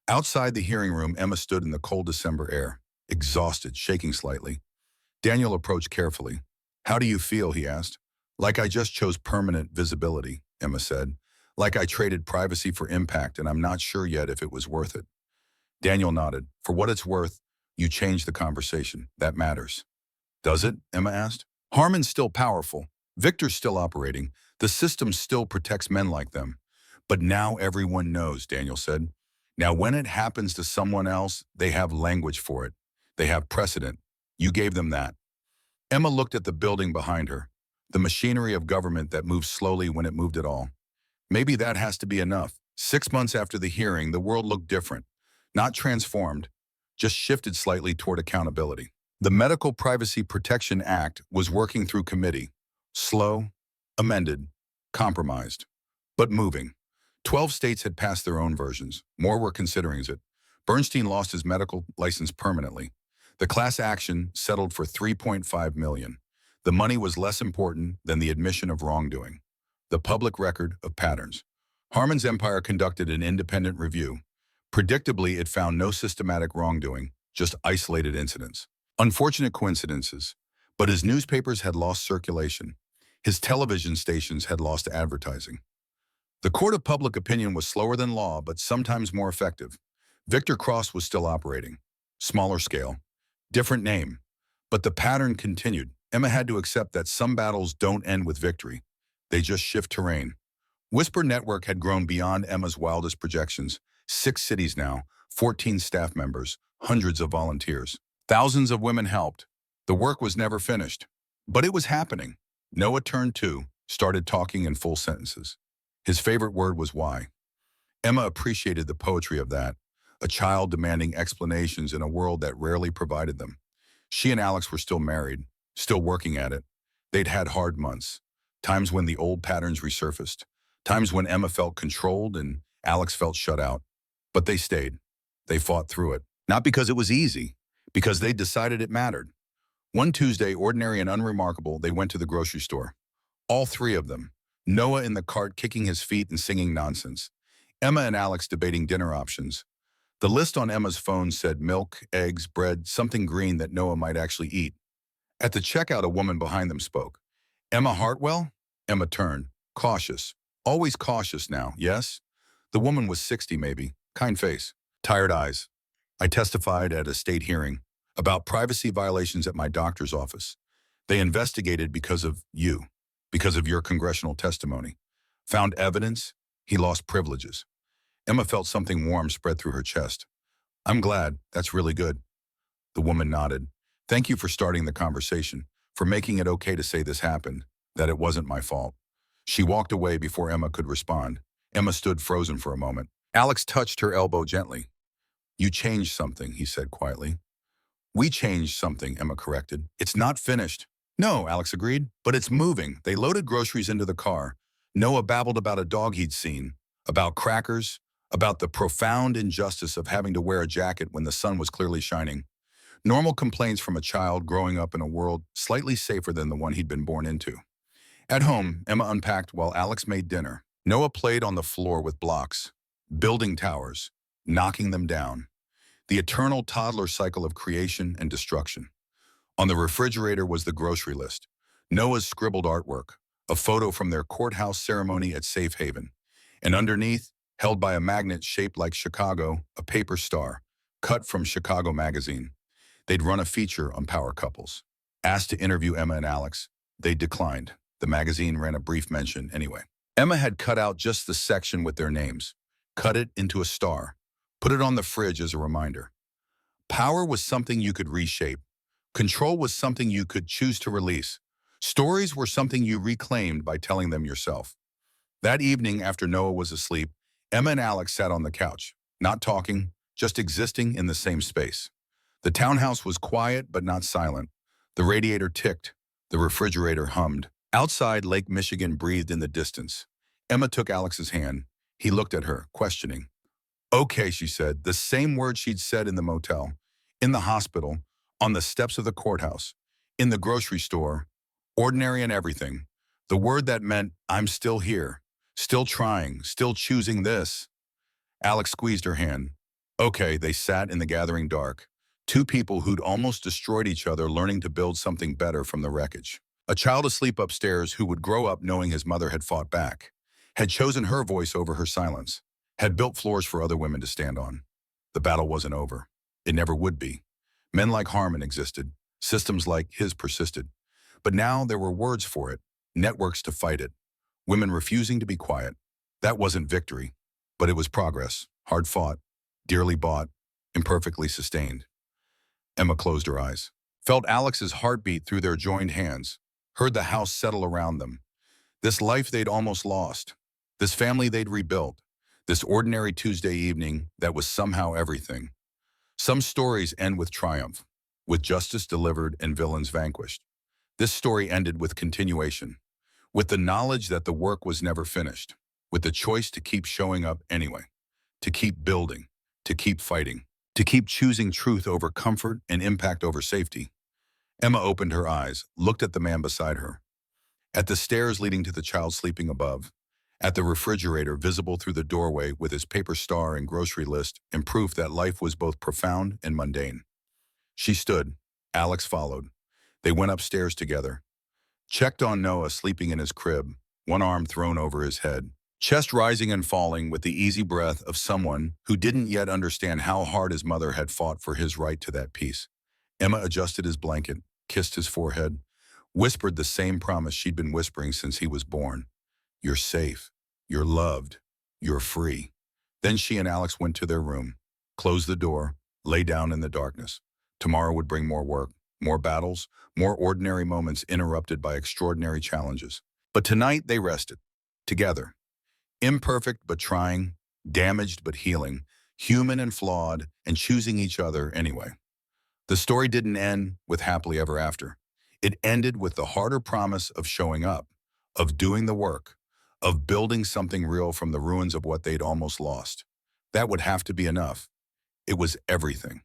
Outside the hearing room, Emma stood in the cold December air, exhausted, shaking slightly. Daniel approached carefully. "How do you feel?" he asked. "Like I just chose permanent visibility," Emma said. "Like I traded privacy for impact, and I'm not sure yet if it was worth it." Daniel nodded. "For what it's worth, you changed the conversation. That matters." "Does it?" Emma asked. "Harmon's still powerful. Victor's still operating. The system still protects men like them. But now everyone knows," Daniel said. "Now when it happens to someone else, they have language for it. They have precedent. You gave them that." Emma looked at the building behind her, the machinery of government that moved slowly when it moved at all. Maybe that has to be enough. 6 months after the hearing, the world looked different. Not transformed, just shifted slightly toward accountability. The Medical Privacy Protection Act was working through committee. Slow, amended, compromised, but moving. 12 states had passed their own versions. More were considering it. Bernstein lost his medical license permanently. The class action settled for $3.5 million. The money was less important than the admission of wrongdoing, the public record of patterns. Harmon's empire conducted an independent review. Predictably, it found no systematic wrongdoing, just isolated incidents. Unfortunate coincidences, but his newspapers had lost circulation. His television stations had lost advertising. The court of public opinion was slower than law, but sometimes more effective. Victor Cross was still operating. Smaller scale, different name. But the pattern continued. Emma had to accept that some battles don't end with victory. They just shift terrain. Whisper Network had grown beyond Emma's wildest projections. 6 cities now, 14 staff members, hundreds of volunteers. Thousands of women helped. The work was never finished. But it was happening. Noah turned two, started talking in full sentences. His favorite word was why. Emma appreciated the poetry of that, a child demanding explanations in a world that rarely provided them. She and Alex were still married, still working at it. They'd had hard months, times when the old patterns resurfaced, times when Emma felt controlled and Alex felt shut out. But they stayed. They fought through it. Not because it was easy, because they decided it mattered. One Tuesday, ordinary and unremarkable, they went to the grocery store. All 3 of them. Noah in the cart kicking his feet and singing nonsense. Emma and Alex debating dinner options. The list on Emma's phone said milk, eggs, bread, something green that Noah might actually eat. At the checkout, a woman behind them spoke. Emma Hartwell? Emma turned. Cautious. Always cautious now, yes? The woman was 60 maybe. Kind face. Tired eyes. I testified at a state hearing about privacy violations at my doctor's office. They investigated because of you, because of your congressional testimony. Found evidence, he lost privileges. Emma felt something warm spread through her chest. I'm glad, that's really good. The woman nodded. Thank you for starting the conversation, for making it okay to say this happened, that it wasn't my fault. She walked away before Emma could respond. Emma stood frozen for a moment. Alex touched her elbow gently. You changed something, he said quietly. We changed something, Emma corrected. It's not finished. No, Alex agreed, but it's moving. They loaded groceries into the car. Noah babbled about a dog he'd seen, about crackers, about the profound injustice of having to wear a jacket when the sun was clearly shining. Normal complaints from a child growing up in a world slightly safer than the one he'd been born into. At home, Emma unpacked while Alex made dinner. Noah played on the floor with blocks, building towers, knocking them down. The eternal toddler cycle of creation and destruction. On the refrigerator was the grocery list, Noah's scribbled artwork, a photo from their courthouse ceremony at Safe Haven, and underneath, held by a magnet shaped like Chicago, a paper star, cut from Chicago magazine. They'd run a feature on power couples. Asked to interview Emma and Alex, they declined. The magazine ran a brief mention anyway. Emma had cut out just the section with their names, cut it into a star, put it on the fridge as a reminder. Power was something you could reshape. Control was something you could choose to release. Stories were something you reclaimed by telling them yourself. That evening, after Noah was asleep, Emma and Alex sat on the couch, not talking, just existing in the same space. The townhouse was quiet but not silent. The radiator ticked. The refrigerator hummed. Outside, Lake Michigan breathed in the distance. Emma took Alex's hand. He looked at her, questioning. Okay, she said, the same word she'd said in the motel, in the hospital, on the steps of the courthouse, in the grocery store, ordinary and everything. The word that meant, I'm still here, still trying, still choosing this. Alex squeezed her hand. Okay, they sat in the gathering dark. 2 people who'd almost destroyed each other learning to build something better from the wreckage. A child asleep upstairs who would grow up knowing his mother had fought back, had chosen her voice over her silence, had built floors for other women to stand on. The battle wasn't over. It never would be. Men like Harmon existed. Systems like his persisted. But now there were words for it, networks to fight it. Women refusing to be quiet. That wasn't victory, but it was progress, hard fought, dearly bought, imperfectly sustained. Emma closed her eyes, felt Alex's heartbeat through their joined hands, heard the house settle around them. This life they'd almost lost, this family they'd rebuilt, this ordinary Tuesday evening that was somehow everything. Some stories end with triumph, with justice delivered and villains vanquished. This story ended with continuation, with the knowledge that the work was never finished, with the choice to keep showing up anyway, to keep building, to keep fighting, to keep choosing truth over comfort and impact over safety. Emma opened her eyes, looked at the man beside her, at the stairs leading to the child sleeping above, at the refrigerator visible through the doorway with his paper star and grocery list and proof that life was both profound and mundane. She stood. Alex followed. They went upstairs together. Checked on Noah sleeping in his crib, one arm thrown over his head, chest rising and falling with the easy breath of someone who didn't yet understand how hard his mother had fought for his right to that peace. Emma adjusted his blanket, kissed his forehead, whispered the same promise she'd been whispering since he was born. You're safe. You're loved. You're free. Then she and Alex went to their room, closed the door, lay down in the darkness. Tomorrow would bring more work, more battles, more ordinary moments interrupted by extraordinary challenges. But tonight they rested, together. Imperfect but trying, damaged but healing, human and flawed, and choosing each other anyway. The story didn't end with happily ever after. It ended with the harder promise of showing up, of doing the work, of building something real from the ruins of what they'd almost lost. That would have to be enough. It was everything.